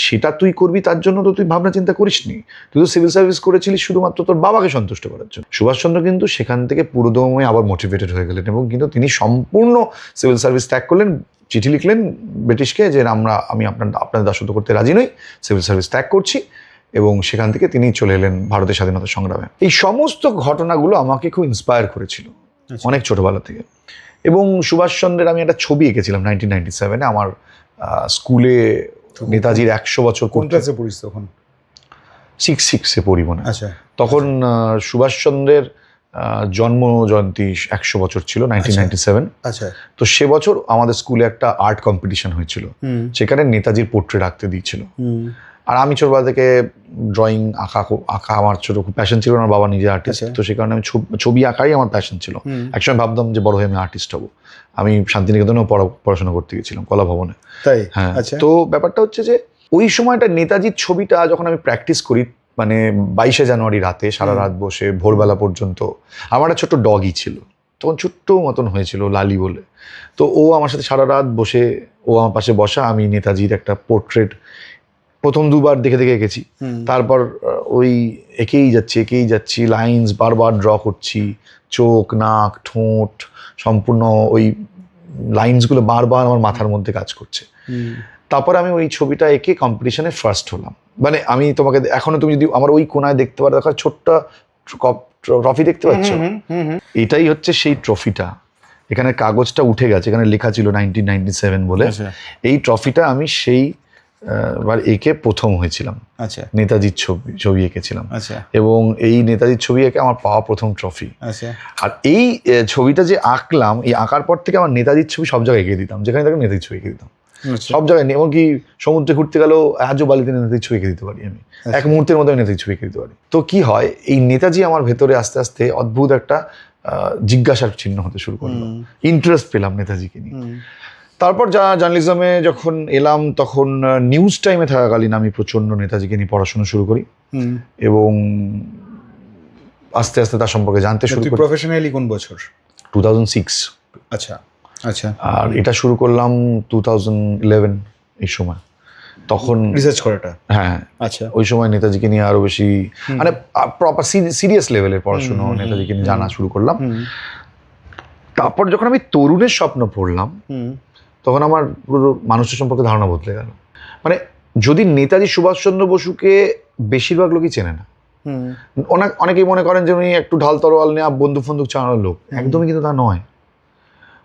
সেটা তুই করবি, তার জন্য তো তুই ভাবনা চিন্তা করিসনি, তুই তো সিভিল সার্ভিস করেছিলিস শুধুমাত্র তোর বাবাকে সন্তুষ্ট করার জন্য। সুভাষচন্দ্র কিন্তু সেখান থেকে পুরোদমে আবার মোটিভেটেড হয়ে গেলেন, এবং কিন্তু তিনি সম্পূর্ণ সিভিল সার্ভিস ত্যাগ করলেন, চিঠি লিখলেন ব্রিটিশকে যে আমি আপনাদের দাসত্ব করতে রাজি নই, সিভিল সার্ভিস ত্যাগ করছি, এবং সেখান থেকে তিনি চলে এলেন ভারতের স্বাধীনতা সংগ্রামে। এই সমস্ত ঘটনাগুলো আমাকে খুব ইন্সপায়ার করেছিল অনেক ছোটবেলা থেকে। এবং সুভাষচন্দ্রের আমি একটা ছবি এঁকেছিলাম 1997-এ আমার স্কুলে, নেতাজির 100 বছর। কোন ক্লাসে পড়িস তখন? 6-6-এ পড়ি মনে। আচ্ছা, তখন সুভাষচন্দ্রের জন্ম জয়ন্তী 100 বছর ছিল 1997। আচ্ছা, তো সে বছর আমাদের স্কুলে একটা আর্ট কম্পিটিশন হয়েছিল, সেখানে নেতাজির পোর্ট্রেট আঁকতে দিয়েছিল। আর আমি ছোটবেলা থেকে ড্রয়িং আঁকা আমার ছোট খুব প্যাশন ছিল, আমার বাবা নিজে আর্টিস্ট, তো সেই কারণে আমি ছবি আঁকাই আমার প্যাশন ছিল। একসময় ভাবতাম যে বড় হয়ে আমি আর্টিস্ট হব। আমি শান্তিনিকেতনেও পড়াশোনা করতে গেছিলাম, কলা ভবনে। তাই? হ্যাঁ। তো ব্যাপারটা হচ্ছে যে ওই সময়টা নেতাজির ছবিটা যখন আমি প্র্যাকটিস করি, মানে 22শে জানুয়ারি রাতে সারা রাত বসে ভোরবেলা পর্যন্ত, আমার একটা ছোট্ট ডগই ছিল তখন, ছোট্ট মতন হয়েছিল লালি বলে। তো ও আমার সাথে সারা রাত বসে, ও আমার পাশে বসা, আমি নেতাজির একটা পোর্ট্রেট প্রথম দুবার দেখে দেখে এঁকেছি। তারপর ওই এঁকেই যাচ্ছি, লাইন্স বারবার ড্র করছি, চোখ, নাক, ঠোঁট, সম্পূর্ণ ওই লাইন্সগুলো বারবার আমার মাথার মধ্যে কাজ করছে। তারপর আমি ওই ছবিটা এঁকে কম্পিটিশনে ফার্স্ট হলাম। মানে আমি তোমাকে এখনো, তুমি যদি আমার ওই কোনায় দেখতে পারো, দেখো ছোট্ট ট্রফি দেখতে পাচ্ছ, এটাই হচ্ছে সেই ট্রফিটা। এখানে কাগজটা উঠে গেছে, এখানে লেখা ছিল 1997 বলে। এই ট্রফিটা আমি সেই বার এঁকে প্রথম হয়েছিলাম। আচ্ছা। নেতাজির ছবি এঁকেছিলাম। আচ্ছা। এবং এই নেতাজির ছবি এঁকে আমার পাওয়া প্রথম ট্রফি। আচ্ছা। আর এই ছবিটা যে আঁকলাম, এই আঁকার পর থেকে আমার নেতাজির ছবি সব জায়গায় এঁকে দিতাম, যেখানে তাকে নেতাজির ছবি এঁকে দিতাম সব জায়গায়। এমনকি সমুদ্রে ঘুরতে গেলেও আজও বালিতে নেতাজির ছবি এঁকে দিতে পারি আমি, এক মুহূর্তের মধ্যে নেতাজির ছবি এঁকে দিতে পারি। তো কি হয়, এই নেতাজি আমার ভেতরে আস্তে আস্তে অদ্ভুত একটা জিজ্ঞাসার চিহ্ন হতে শুরু করলো, ইন্টারেস্ট পেলাম নেতাজিকে নিয়ে। তারপর জার্নালিজমে যখন এলাম, তখন নিউজ টাইমে থাকাকালীন আমি প্রচণ্ড নেতাজিকে নিয়ে পড়াশোনা শুরু করি এবং আস্তে আস্তে তার সম্পর্কে জানতে শুরু করি। প্রফেশনালি কোন বছর? 2006। আচ্ছা আচ্ছা। আর এটা শুরু করলাম 2011 এই সময়, তখন রিসার্চ করাটা। হ্যাঁ। আচ্ছা। ওই সময় নেতাজিকে নিয়ে আরো বেশি, মানে প্রপার সিরিয়াস লেভেলের পড়াশোনা নেতাজিকে নিয়ে জানা শুরু করলাম। তারপর যখন আমি তরুণের স্বপ্ন পড়লাম, তখন আমার পুরো মানুষের সম্পর্কে ধারণা বদলে গেল। মানে যদি নেতাজি সুভাষচন্দ্র বসুকে বেশিরভাগ লোকই চেনে না, অনেকেই মনে করেন যে উনি একটু ঢাল তরোয়াল নেওয়া বন্দুক ফন্দুক চালানোর লোক, একদমই কিন্তু তা নয়।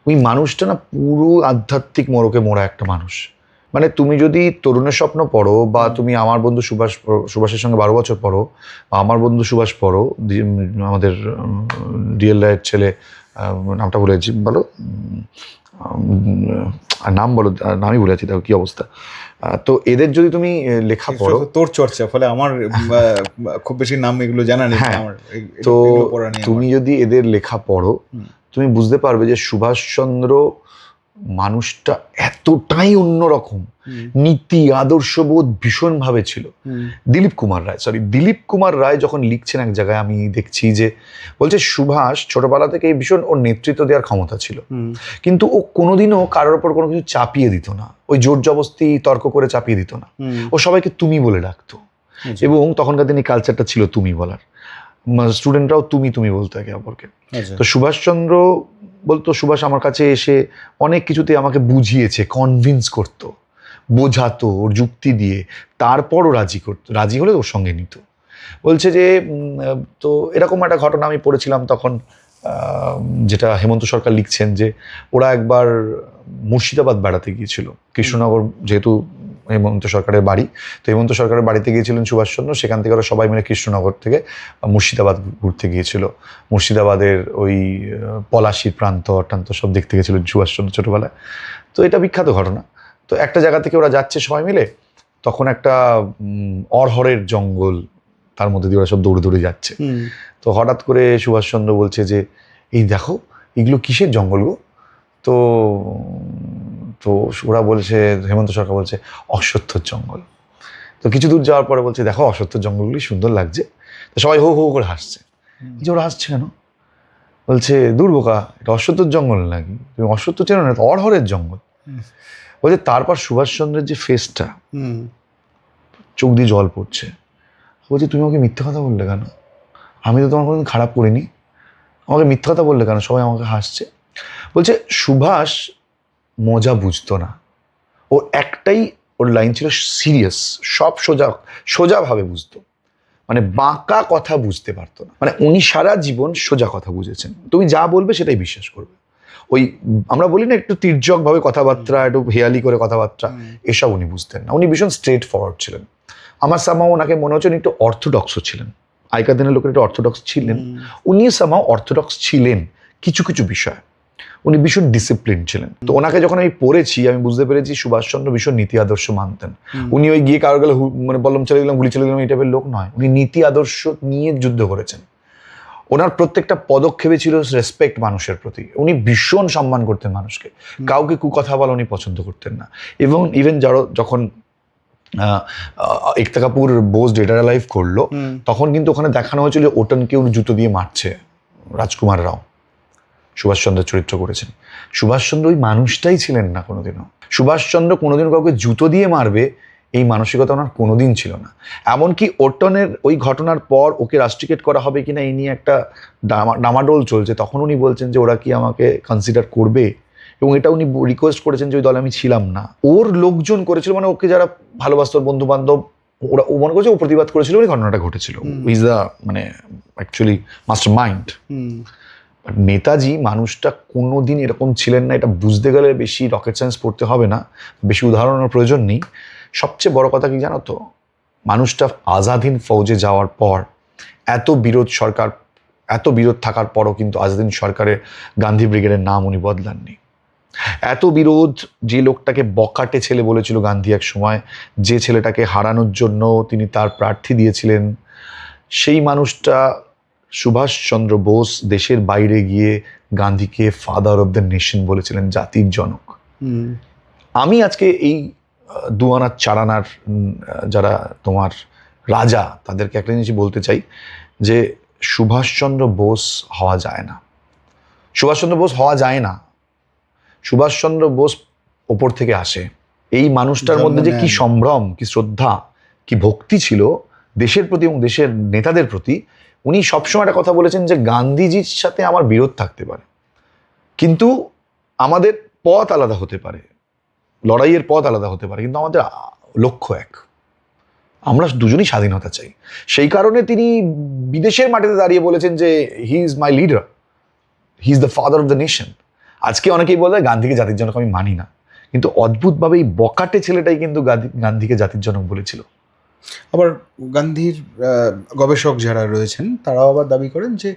ওই মানুষটা না পুরো আধ্যাত্মিক মোড়কে মোড়া একটা মানুষ। মানে তুমি যদি তরুণের স্বপ্ন পড়ো, বা তুমি আমার বন্ধু সুভাষের সঙ্গে 12 বছর পড়ো, বা আমার বন্ধু সুভাষ পড়ো, আমাদের ডিএল রায়ের ছেলে, নামটা বলেছি, বলো নাম বলো, নামই বলেছি, দেখো কি অবস্থা। তো এদের যদি তুমি লেখা পড়ো, তোর চর্চা, ফলে আমার খুব বেশি নাম এগুলো জানা নেই। তো তুমি যদি এদের লেখা পড়ো, তুমি বুঝতে পারবে যে সুভাষচন্দ্র মানুষটা এতটাই অন্যরকম, নীতি আদর্শবোধ ভীষণভাবে ছিল। দিলীপ কুমার রায় যখন লিখছেন এক জায়গায়, আমি দেখছি যে বলছে সুভাষ ছোটবেলা থেকে ভীষণ ওর নেতৃত্ব দেওয়ার ক্ষমতা ছিল, কিন্তু ও কোনোদিনও কারোর ওপর কোনো কিছু চাপিয়ে দিত না, ওই জোর জবস্তি তর্ক করে চাপিয়ে দিত না। ও সবাইকে তুমি বলে ডাকতো, এবং তখনকার দিনে কালচারটা ছিল তুমি বলার, স্টুডেন্টরাও তুমি বলতো একে অপরকে। তো সুভাষচন্দ্র বলতো, সুভাষ আমার কাছে এসে অনেক কিছুতে আমাকে বুঝিয়েছে, কনভিন্স করতো, বোঝাতো ওর যুক্তি দিয়ে, তারপরও রাজি হলে ওর সঙ্গে নিত। বলছে যে তো এরকম একটা ঘটনা আমি পড়েছিলাম তখন, যেটা হেমন্ত সরকার লিখছেন, যে ওরা একবার মুর্শিদাবাদ বেড়াতে গিয়েছিল। কৃষ্ণনগর যেহেতু হেমন্ত সরকারের বাড়ি, তো হেমন্ত সরকারের বাড়িতে গিয়েছিলেন সুভাষচন্দ্র, সেখান থেকে ওরা সবাই মিলে কৃষ্ণনগর থেকে মুর্শিদাবাদ ঘুরতে গিয়েছিল। মুর্শিদাবাদের ওই পলাশির প্রান্ত সব দেখতে গেছিল সুভাষচন্দ্র ছোটবেলায়। তো এটা বিখ্যাত ঘটনা। তো একটা জায়গা থেকে ওরা যাচ্ছে সবাই মিলে, তখন একটা অরহরের জঙ্গল, তার মধ্যে দিয়ে ওরা সব দৌড়ে দৌড়ে যাচ্ছে। তো হঠাৎ করে সুভাষচন্দ্র বলছে যে এই দেখো, এগুলো কিসের জঙ্গল গো? তো ওরা বলছে, হেমন্ত সরকার বলছে অশ্বত্থর জঙ্গল। তো কিছু দূর যাওয়ার পরে বলছে দেখো, অশ্বত্থর জঙ্গলগুলি সুন্দর লাগছে। তো সবাই হো হো করে হাসছে। যে ওরা হাসছে কেন? বলছে দূর বোকা, এটা অশ্বত্থর জঙ্গল নাকি? তুমি অশ্বত্থ চেনো না, অরহরের জঙ্গল। বলছে তারপর সুভাষচন্দ্রের যে ফেসটা, চোখ দিয়ে জল পড়ছে। বলছে তুমি আমাকে মিথ্যে কথা বললে কেন? আমি তো তোমার কোনোদিন খারাপ করিনি, আমাকে মিথ্যে কথা বললে কেন? সবাই আমাকে হাসছে। বলছে সুভাষ মজা বুঝতো না, ওর একটাই ওর লাইন ছিল সিরিয়াস, সব সোজাভাবে বুঝতো, মানে বাঁকা কথা বুঝতে পারতো না। মানে উনি সারা জীবন সোজা কথা বুঝেছেন, তুমি যা বলবে সেটাই বিশ্বাস করবে। ওই আমরা বলি না একটু তির্যক ভাবে কথাবার্তা, একটু হেয়ালি করে কথাবার্তা, এসব উনি বুঝতেন না। উনি ভীষণ স্ট্রেট ফরওয়ার্ড ছিলেন। আমার সামাও ওনাকে মনে হচ্ছে উনি একটু অর্থোডক্সও ছিলেন, আগেকার দিনের লোকের একটু অর্থোডক্স ছিলেন, উনি সামাও অর্থোডক্স ছিলেন কিছু কিছু বিষয়। উনি ভীষণ ডিসিপ্লিন ছিলেন। তো ওনাকে যখন আমি পড়েছি আমি বুঝতে পেরেছি সুভাষচন্দ্র ভীষণ নীতি আদর্শ মানতেন। উনি ওই গিয়ে কারো গেলে মানে বললাম চলে গেলাম গুলি চলে গেলাম এই টাইপের লোক নয়, উনি নীতি আদর্শ নিয়ে যুদ্ধ করেছেন। ওনার প্রত্যেকটা পদক্ষেপে ছিল রেসপেক্ট মানুষের প্রতি, উনি ভীষণ সম্মান করতেন মানুষকে, কাউকে কুকথা বলা উনি পছন্দ করতেন না। এবং ইভেন যখন একতা কাপুর বোস ডেটার লাইভ করলো তখন কিন্তু ওখানে দেখানো হয়েছিল ওটনকে উনি জুতো দিয়ে মারছে রাজকুমার রাও, সুভাষচন্দ্র চরিত্র করেছেন। সুভাষচন্দ্র ওই মানুষটাই ছিলেন না কোনোদিনও। সুভাষচন্দ্র কোনোদিন কাউকে জুতো দিয়ে মারবে এই মানসিকতা ওনার কোনোদিন ছিল না। এমনকি ওটনের ওই ঘটনার পর ওকে রাস্ট্রিকেট করা হবে কিনা এই নিয়ে একটা ডামাডোল চলছে, তখন উনি বলছেন যে ওরা কি আমাকে কনসিডার করবে, এবং এটা উনি রিকোয়েস্ট করেছেন যে ওই দলে আমি ছিলাম না। ওর লোকজন করেছিল, মানে ওকে যারা ভালোবাসত বন্ধু বান্ধব, ওরা ও মনে করছে ও প্রতিবাদ করেছিল ওই ঘটনাটা ঘটেছিল। ইজ দ্য মানে অ্যাকচুয়ালি মাস্টার মাইন্ড। নেতাজি মানুষটা কোনোদিন এরকম ছিলেন না, এটা বুঝতে গেলে বেশি রকেট সায়েন্স পড়তে হবে না, বেশি উদাহরণের প্রয়োজন নেই। সবচেয়ে বড় কথা কি জানো তো, মানুষটা আজাদ হিন্দ ফৌজে যাওয়ার পর এত বিরোধ থাকার পরও কিন্তু আজাদ হিন্দ সরকারের গান্ধী ব্রিগেডের নাম উনি বদলাননি। এত বিরোধ, যে লোকটাকে বকাটে ছেলে বলেছিল গান্ধী এক সময়, যে ছেলেটাকে হারানোর জন্য তিনি তার প্রার্থী দিয়েছিলেন, সেই মানুষটা সুভাষচন্দ্র বোস দেশের বাইরে গিয়ে গান্ধীকে ফাদার অফ দ্য নেশন বলেছিলেন, জাতির জনক। আমি আজকে এই দুয়ানার চারানার যারা তোমার রাজা তাদেরকে একটা জিনিস বলতে চাই যে সুভাষচন্দ্র বোস হওয়া যায় না, সুভাষচন্দ্র বোস হওয়া যায় না। সুভাষচন্দ্র বোস ওপর থেকে আসে। এই মানুষটার মধ্যে যে কি সম্ভ্রম, কি শ্রদ্ধা, কি ভক্তি ছিল দেশের প্রতি এবং দেশের নেতাদের প্রতি। উনি সবসময় একটা কথা বলেছেন যে গান্ধীজির সাথে আমার বিরোধ থাকতে পারে, কিন্তু আমাদের পথ আলাদা হতে পারে, লড়াইয়ের পথ আলাদা হতে পারে, কিন্তু আমাদের লক্ষ্য এক, আমরা দুজনই স্বাধীনতা চাই। সেই কারণে তিনি বিদেশের মাটিতে দাঁড়িয়ে বলেছেন যে he is my leader, he is the father of the nation. আজকে অনেকেই বলে গান্ধীকে জাতির জনক, আমি মানি না, কিন্তু অদ্ভুতভাবে এই বকাটে ছেলেটাই কিন্তু গান্ধীকে জাতির জনক বলেছিল। আবার গান্ধীর গবেষক যারা রয়েছেন তারাও আবার দাবি করেন যে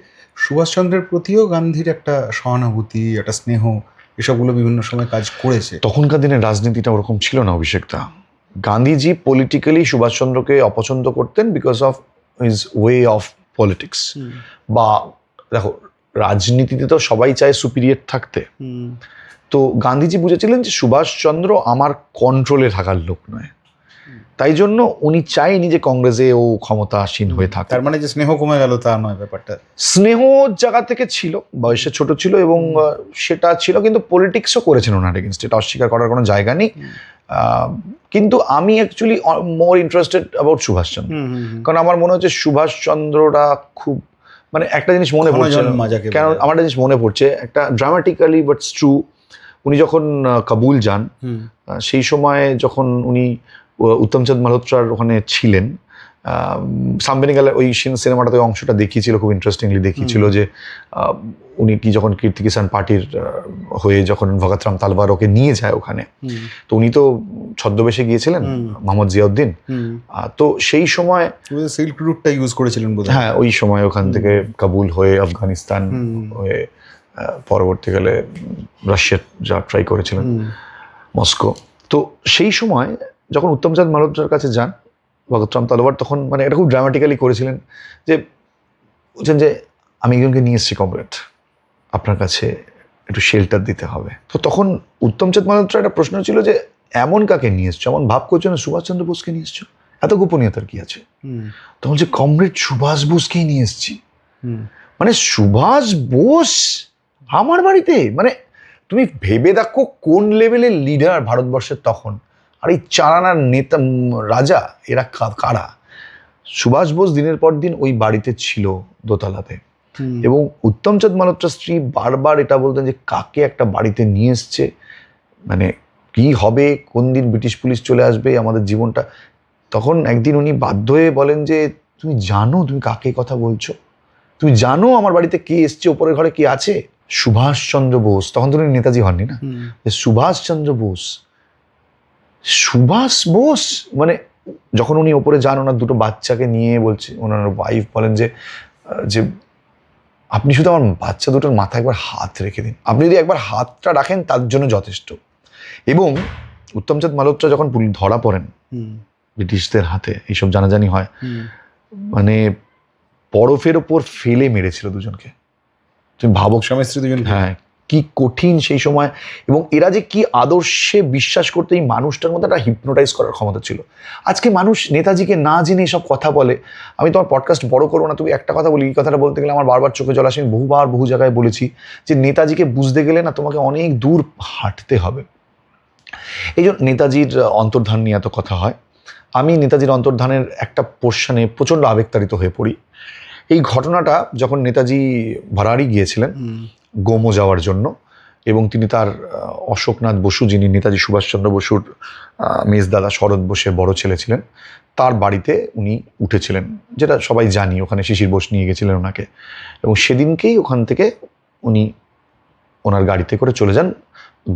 সুভাষচন্দ্রের প্রতিও গান্ধীর একটা সহানুভূতি, একটা স্নেহ, এসবগুলো বিভিন্ন সময় কাজ করেছে। তখনকার দিনের রাজনীতিটা ওরকম ছিল না অভিষেকটা। গান্ধীজি পলিটিক্যালি সুভাষচন্দ্রকে অপছন্দ করতেন because of his way of politics. বা দেখো, রাজনীতিতে তো সবাই চায় সুপিরিয়র থাকতে, তো গান্ধীজি বুঝেছিলেন যে সুভাষচন্দ্র আমার কন্ট্রোলে থাকার লোক নয়, তাই জন্য উনি চাইনি যে কংগ্রেসে ও ক্ষমতাসীন হয়ে থাকে। তার মানে যে স্নেহ কমে গেল তা নয় ব্যাপারটা, স্নেহ জায়গা থেকে ছিল, বয়সে ছোট ছিল এবং সেটা ছিল, কিন্তু পলিটিক্সও করেছেন ওনার এগেনস্ট, এটা অস্বীকার করার কোনো জায়গা নেই। কিন্তু আমি actually more interested about Subhash Chandra, কারণ আমার মনে হচ্ছে সুভাষচন্দ্রটা খুব মানে একটা জিনিস মনে পড়ছে, কেন আমার একটা জিনিস মনে পড়ছে, একটা ড্রামাটিক্যালি বাট ট্রু। উনি যখন কাবুল যান, সেই সময় যখন উনি উত্তমচাঁদ মালহোত্রার ওখানে ছিলেন, সামবেনিগালের ওই সিনেমাটাতে অংশটা দেখিয়েছিল, খুব ইন্টারেস্টিংলি দেখিয়েছিল যে উনি কি যখন কীর্তি কিষাণ পার্টির হয়ে যখন ভগৎরাম তালবার ওকে নিয়ে যায় ওখানে, তো উনি তো ছদ্মবেশে গিয়েছিলেন মোহাম্মদ জিয়াউদ্দিন, তো সেই সময় সিল্ক রুটটা ইউজ করেছিলেন বোধহয়। হ্যাঁ, ওই সময় ওখান থেকে কাবুল হয়ে আফগানিস্তান হয়ে পরবর্তীকালে রাশিয়া যা ট্রাই করেছিলেন, মস্কো। তো সেই সময় যখন উত্তমচাঁদ মালহোত্রার কাছে যান ভগৎরাম তালবার, তখন মানে এটা খুব ড্রামাটিক্যালি করেছিলেন যে বলছেন যে আমি একজনকে নিয়ে এসেছি কমরেড, আপনার কাছে একটু শেল্টার দিতে হবে। তো তখন উত্তমচাঁদ মালহোত্রার একটা প্রশ্ন ছিল যে এমন কাকে নিয়ে এসছো, এমন ভাব করছো না সুভাষচন্দ্র বোসকে নিয়ে এসছো, এত গোপনীয়তার কি আছে? তখন যে কমরেড সুভাষ বোসকেই নিয়ে এসছি। মানে সুভাষ বোস আমার বাড়িতে, মানে তুমি ভেবে দেখো কোন লেভেলের লিডার ভারতবর্ষের তখন, আর এই চারানার নেতা রাজা এরা কারা? সুভাষ বোস দিনের পর দিন ওই বাড়িতে ছিল দোতলাতে, এবং উত্তমচাঁদ মালহোত্রার স্ত্রী বারবার এটা বলতেন যে কাকে একটা বাড়িতে নিয়ে এসছে, মানে কি হবে, কোন দিন ব্রিটিশ পুলিশ চলে আসবে, আমাদের জীবনটা। তখন একদিন উনি বাধ্য হয়ে বলেন যে তুমি জানো তুমি কাকে কথা বলছো, তুমি জানো আমার বাড়িতে কে এসছে, ওপরের ঘরে কে আছে? সুভাষচন্দ্র বোস। তখন তো উনি নেতাজি হননি না, সুভাষচন্দ্র বোস। সুভাষ বোস মানে যখন উনি ওপরে যান ওনার দুটো বাচ্চাকে নিয়ে, বলছে ওনার ওয়াইফ বলেন যে যে আপনি শুধু আমার বাচ্চা দুটোর মাথায় একবার হাত রেখে দিন, আপনি যদি একবার হাতটা রাখেন তার জন্য যথেষ্ট। এবং উত্তমচাঁদ মালহোত্রা যখন ধরা পড়েন ব্রিটিশদের হাতে, এইসব জানাজানি হয়, মানে বরফের ওপর ফেলে মেরেছিল দুজনকে। তুমি ভাবো, স্বামী স্ত্রী দুজন। হ্যাঁ, কি কঠিন সেই সময়। এবং এরা যে কি আদর্শে বিশ্বাস করতে, এই মানুষটার মধ্যে একটা হিপনোটাইজ করার ক্ষমতা ছিল। আজকে মানুষ নেতাজিকে না জেনে এসব কথা বলে। আমি তোমার পডকাস্ট বড় করবো না, তুমি একটা কথা বলি, এই কথাটা বলতে গেলে আমার বারবার চোখে জল আসে। আমি বহু জায়গায় বলেছি যে নেতাজিকে বুঝতে গেলে না তোমাকে অনেক দূর হাঁটতে হবে। এই জন্য নেতাজির অন্তর্ধান নিয়ে এত কথা হয়। আমি নেতাজির অন্তর্ধানের একটা পোর্শনে প্রচণ্ড আবেগতাড়িত হয়ে পড়ি। এই ঘটনাটা যখন নেতাজি ভারাড়ি গিয়েছিলেন গোমো যাওয়ার জন্য, এবং তিনি তার অশোকনাথ বসু, যিনি নেতাজি সুভাষচন্দ্র বসুর মেজদাদা শরৎ বোসের বড় ছেলে ছিলেন, তার বাড়িতে উনি উঠেছিলেন, যেটা সবাই জানি। ওখানে শিশির বোস নিয়ে গেছিলেন ওনাকে, এবং সেদিনকেই ওখান থেকে উনি ওনার গাড়িতে করে চলে যান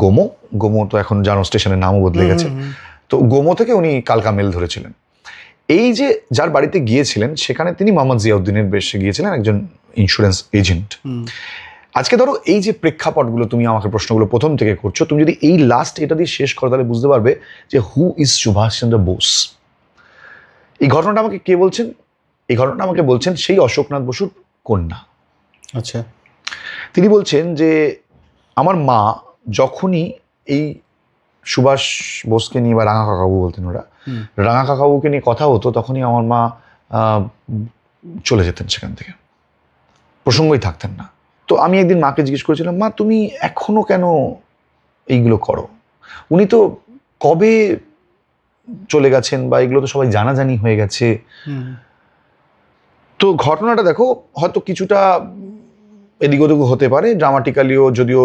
গোমো। গোমো তো এখন জানো স্টেশনের নামও বদলে গেছে। তো গোমো থেকে উনি কালকা মেল ধরেছিলেন। এই যে যার বাড়িতে গিয়েছিলেন, সেখানে তিনি মোহাম্মদ জিয়াউদ্দিনের বেশে গিয়েছিলেন, একজন ইন্স্যুরেন্স এজেন্ট। আজকে ধরো এই যে প্রেক্ষাপটগুলো তুমি আমাকে প্রশ্নগুলো প্রথম থেকে করছো, তুমি যদি এই লাস্ট এটা দিয়ে শেষ করো তাহলে বুঝতে পারবে যে হু ইজ সুভাষচন্দ্র বোস। এই ঘটনাটা আমাকে কে বলছেন? এই ঘটনাটা আমাকে বলছেন সেই অশোকনাথ বসুর কন্যা। আচ্ছা। তিনি বলছেন যে আমার মা যখনই এই সুভাষ বোসকে নিয়ে, বা রাঙা কাকাবু বলতেন ওরা, রাঙা কাকাবুকে নিয়ে কথা হতো, তখনই আমার মা চলে যেতেন সেখান থেকে, প্রসঙ্গই থাকতেন না। তো আমি একদিন মাকে জিজ্ঞেস করেছিলাম, মা তুমি এখনো কেন এইগুলো করো? উনি তো কবে চলে গেছেন, বা এগুলো তো সবাই জানাজানি হয়ে গেছে। তো ঘটনাটা দেখো, হয়তো কিছুটা এদিক ওদিক হতে পারে ড্রামাটিক্যালিও, যদিও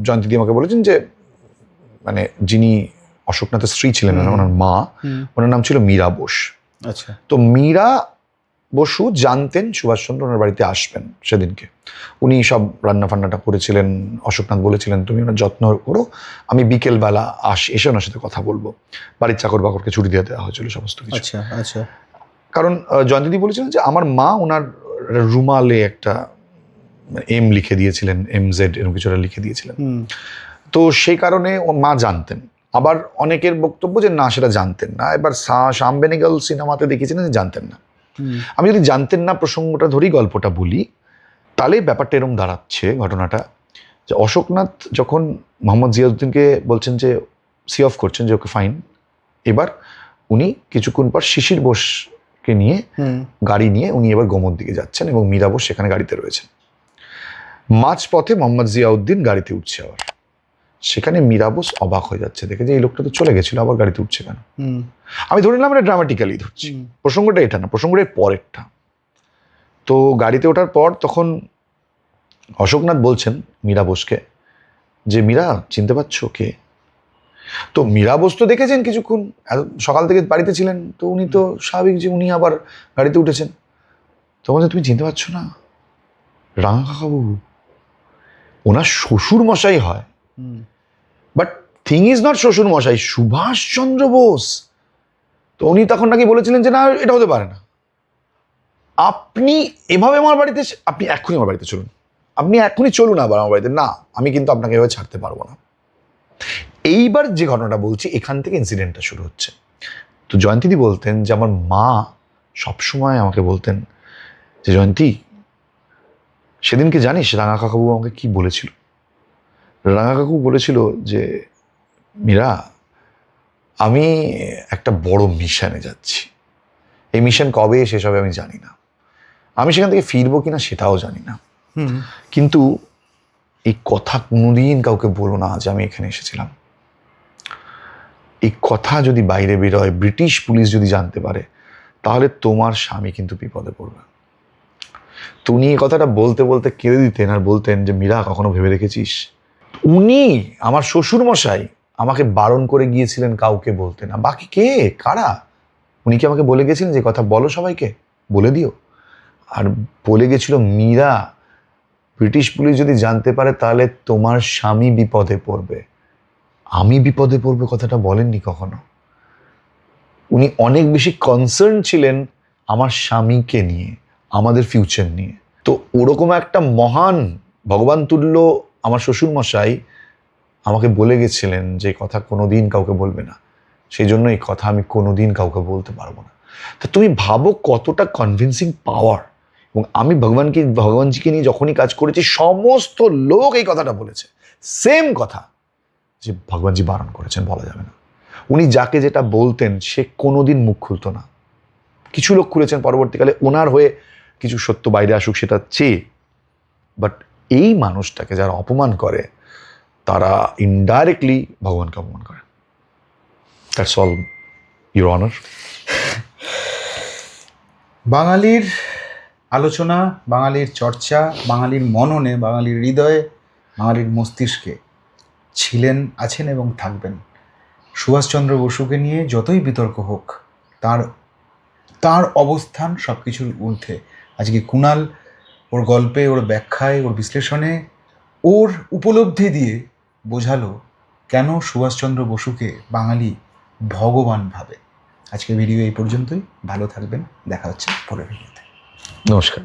জয়ন্তীদি আমাকে বলেছেন যে মানে যিনি অশোকনাথের স্ত্রী ছিলেন, ওনার মা, ওনার নাম ছিল মীরা বোস। আচ্ছা। তো মীরা বসু জানতেন সুভাষচন্দ্র ওনার বাড়িতে আসবেন সেদিনকে। উনি সব রান্না ফান্নাটা করেছিলেন। অশোকনাথ বলেছিলেন তুমি ওনার যত্ন করো, আমি বিকেলবেলা এসে ওনার সাথে কথা বলবো। বাড়ির চাকর বাকরকে ছুটি দিয়ে দেওয়া হয়েছিল সমস্ত কিছু। আচ্ছা আচ্ছা। কারণ জয়ন্তীদি বলেছিলেন যে আমার মা ওনার রুমালে একটা এম লিখে দিয়েছিলেন, MZ এরকম কিছু লিখে দিয়েছিলেন। তো সেই কারণে ও মা জানতেন। আবার অনেকের বক্তব্য যে না, সেটা জানতেন না। এবার শ্যাম বেনেগল সিনেমাতে দেখিয়েছিলেন যে জানতেন না। আমি যদি জানতেন না প্রসঙ্গটা ধরেই গল্পটা বলি, তাহলে ব্যাপারটা এরকম দাঁড়াচ্ছে ঘটনাটা, যে অশোকনাথ যখন মোহাম্মদ জিয়াউদ্দিনকে বলছেন যে সি অফ করছেন, যে ওকে ফাইন, এবার উনি কিছুক্ষণ পর শিশির বোসকে নিয়ে গাড়ি নিয়ে উনি এবার গোমোর দিকে যাচ্ছেন, এবং মীরা বোস সেখানে গাড়িতে রয়েছেন। মাঝপথে মোহাম্মদ জিয়াউদ্দিন গাড়িতে উঠছে। আবার সেখানে মীরা বোস অবাক হয়ে যাচ্ছে দেখে যে এই লোকটা তো চলে গেছিল, আবার গাড়িতে উঠছে কেন। আমি ধরে নিলাম এটা ড্রামাটিক্যালি ধরছি, প্রসঙ্গটা এটা না, প্রসঙ্গটা পরেরটা। তো গাড়িতে ওঠার পর তখন অশোকনাথ বলছেন মীরা বোসকে যে মীরা, চিনতে পারছো কে? তো মীরা বোস তো দেখেছেন কিছুক্ষণ, সকাল থেকে বাড়িতে ছিলেন, তো উনি তো স্বাভাবিক যে উনি আবার গাড়িতে উঠেছেন। তো বলছে তুমি চিনতে পারছো না? রাঙা কাকাবাবু, ওনার শ্বশুর মশাই হয়। বাট থিং ইজ নট শ্বশুর মশাই, সুভাষচন্দ্র বোস। তো উনি তখন নাকি বলেছিলেন যে না, এটা হতে পারে না, আপনি এভাবে আমার বাড়িতে, আপনি এক্ষুনি আমার বাড়িতে চলুন, আপনি এক্ষুনি চলুন আবার আমার বাড়িতে। না, আমি কিন্তু আপনাকে এভাবে ছাড়তে পারবো না। এইবার যে ঘটনাটা বলছি, এখান থেকে ইনসিডেন্টটা শুরু হচ্ছে। তো জয়ন্তীদি বলতেন যে আমার মা সবসময় আমাকে বলতেন যে জয়ন্তী, সেদিনকে জানিস রাঙা কাকাবু আমাকে কি বলেছিল? রাঙা কাকু বলেছিল যে মীরা, আমি একটা বড় মিশনে যাচ্ছি, এই মিশন কবে শেষ হবে আমি জানি না, আমি সেখান থেকে ফিরবো কিনা সেটাও জানি না, কিন্তু এই কথা কোনোদিন কাউকে বলো না যে আমি এখানে এসেছিলাম। এই কথা যদি বাইরে বেরোয়, ব্রিটিশ পুলিশ যদি জানতে পারে, তাহলে তোমার স্বামী কিন্তু বিপদে পড়বে। তো উনি এই কথাটা বলতে বলতে কেঁদে দিতেন, আর বলতেন যে মীরা, কখনো ভেবে দেখেছিস, উনি আমার শ্বশুর মশাই আমাকে বারণ করে গিয়েছিলেন কাউকে বলতে না। বাকি কে, কারা? উনি কি আমাকে বলে গেছিলেন যে কথা বলো সবাইকে, বলে দিও? আর বলে গেছিল মীরা, ব্রিটিশ পুলিশ যদি জানতে পারে তাহলে তোমার স্বামী বিপদে পড়বে। আমি বিপদে পড়বে কথাটা বলেননি কখনো। উনি অনেক বেশি কনসার্ন ছিলেন আমার স্বামীকে নিয়ে, আমাদের ফিউচার নিয়ে। তো ওরকম একটা মহান ভগবান তুল্য আমার শ্বশুরমশাই আমাকে বলে গেছিলেন যে কথা কোনোদিন কাউকে বলবে না, সেই জন্য এই কথা আমি কোনোদিন কাউকে বলতে পারবো না। তা তুমি ভাবো কতটা কনভিন্সিং পাওয়ার। এবং আমি ভগবানজিকে নিয়ে যখনই কাজ করেছি সমস্ত লোক এই কথাটা বলেছে, সেম কথা, যে ভগবানজি বারণ করেছেন, বলা যাবে না। উনি যাকে যেটা বলতেন সে কোনোদিন মুখ খুলতো না। কিছু লোক খুলেছেন পরবর্তীকালে ওনার হয়ে কিছু সত্য বাইরে আসুক সেটা চেয়ে, বাট এই মানুষটাকে যারা অপমান করে তারা ইনডাইরেক্টলি ভগবানকে অপমান করে। That's all, your honour. বাঙালির আলোচনা, বাঙালির চর্চা, বাঙালির মননে, বাঙালির হৃদয়ে, বাঙালির মস্তিষ্কে ছিলেন, আছেন এবং থাকবেন। সুভাষচন্দ্র বসুকে নিয়ে যতই বিতর্ক হোক, তার অবস্থান সব কিছুর ঊর্ধ্বে। আজকে কুণাল ওর গল্পে, ওর ব্যাখ্যায়, ওর বিশ্লেষণে, ওর উপলব্ধি দিয়ে বোঝালো কেন সুভাষচন্দ্র বসুকে বাঙালি ভগবান ভাবে। আজকে ভিডিও এই পর্যন্তই। ভালো থাকবেন, দেখা হচ্ছে পরের ভিডিওতে। নমস্কার।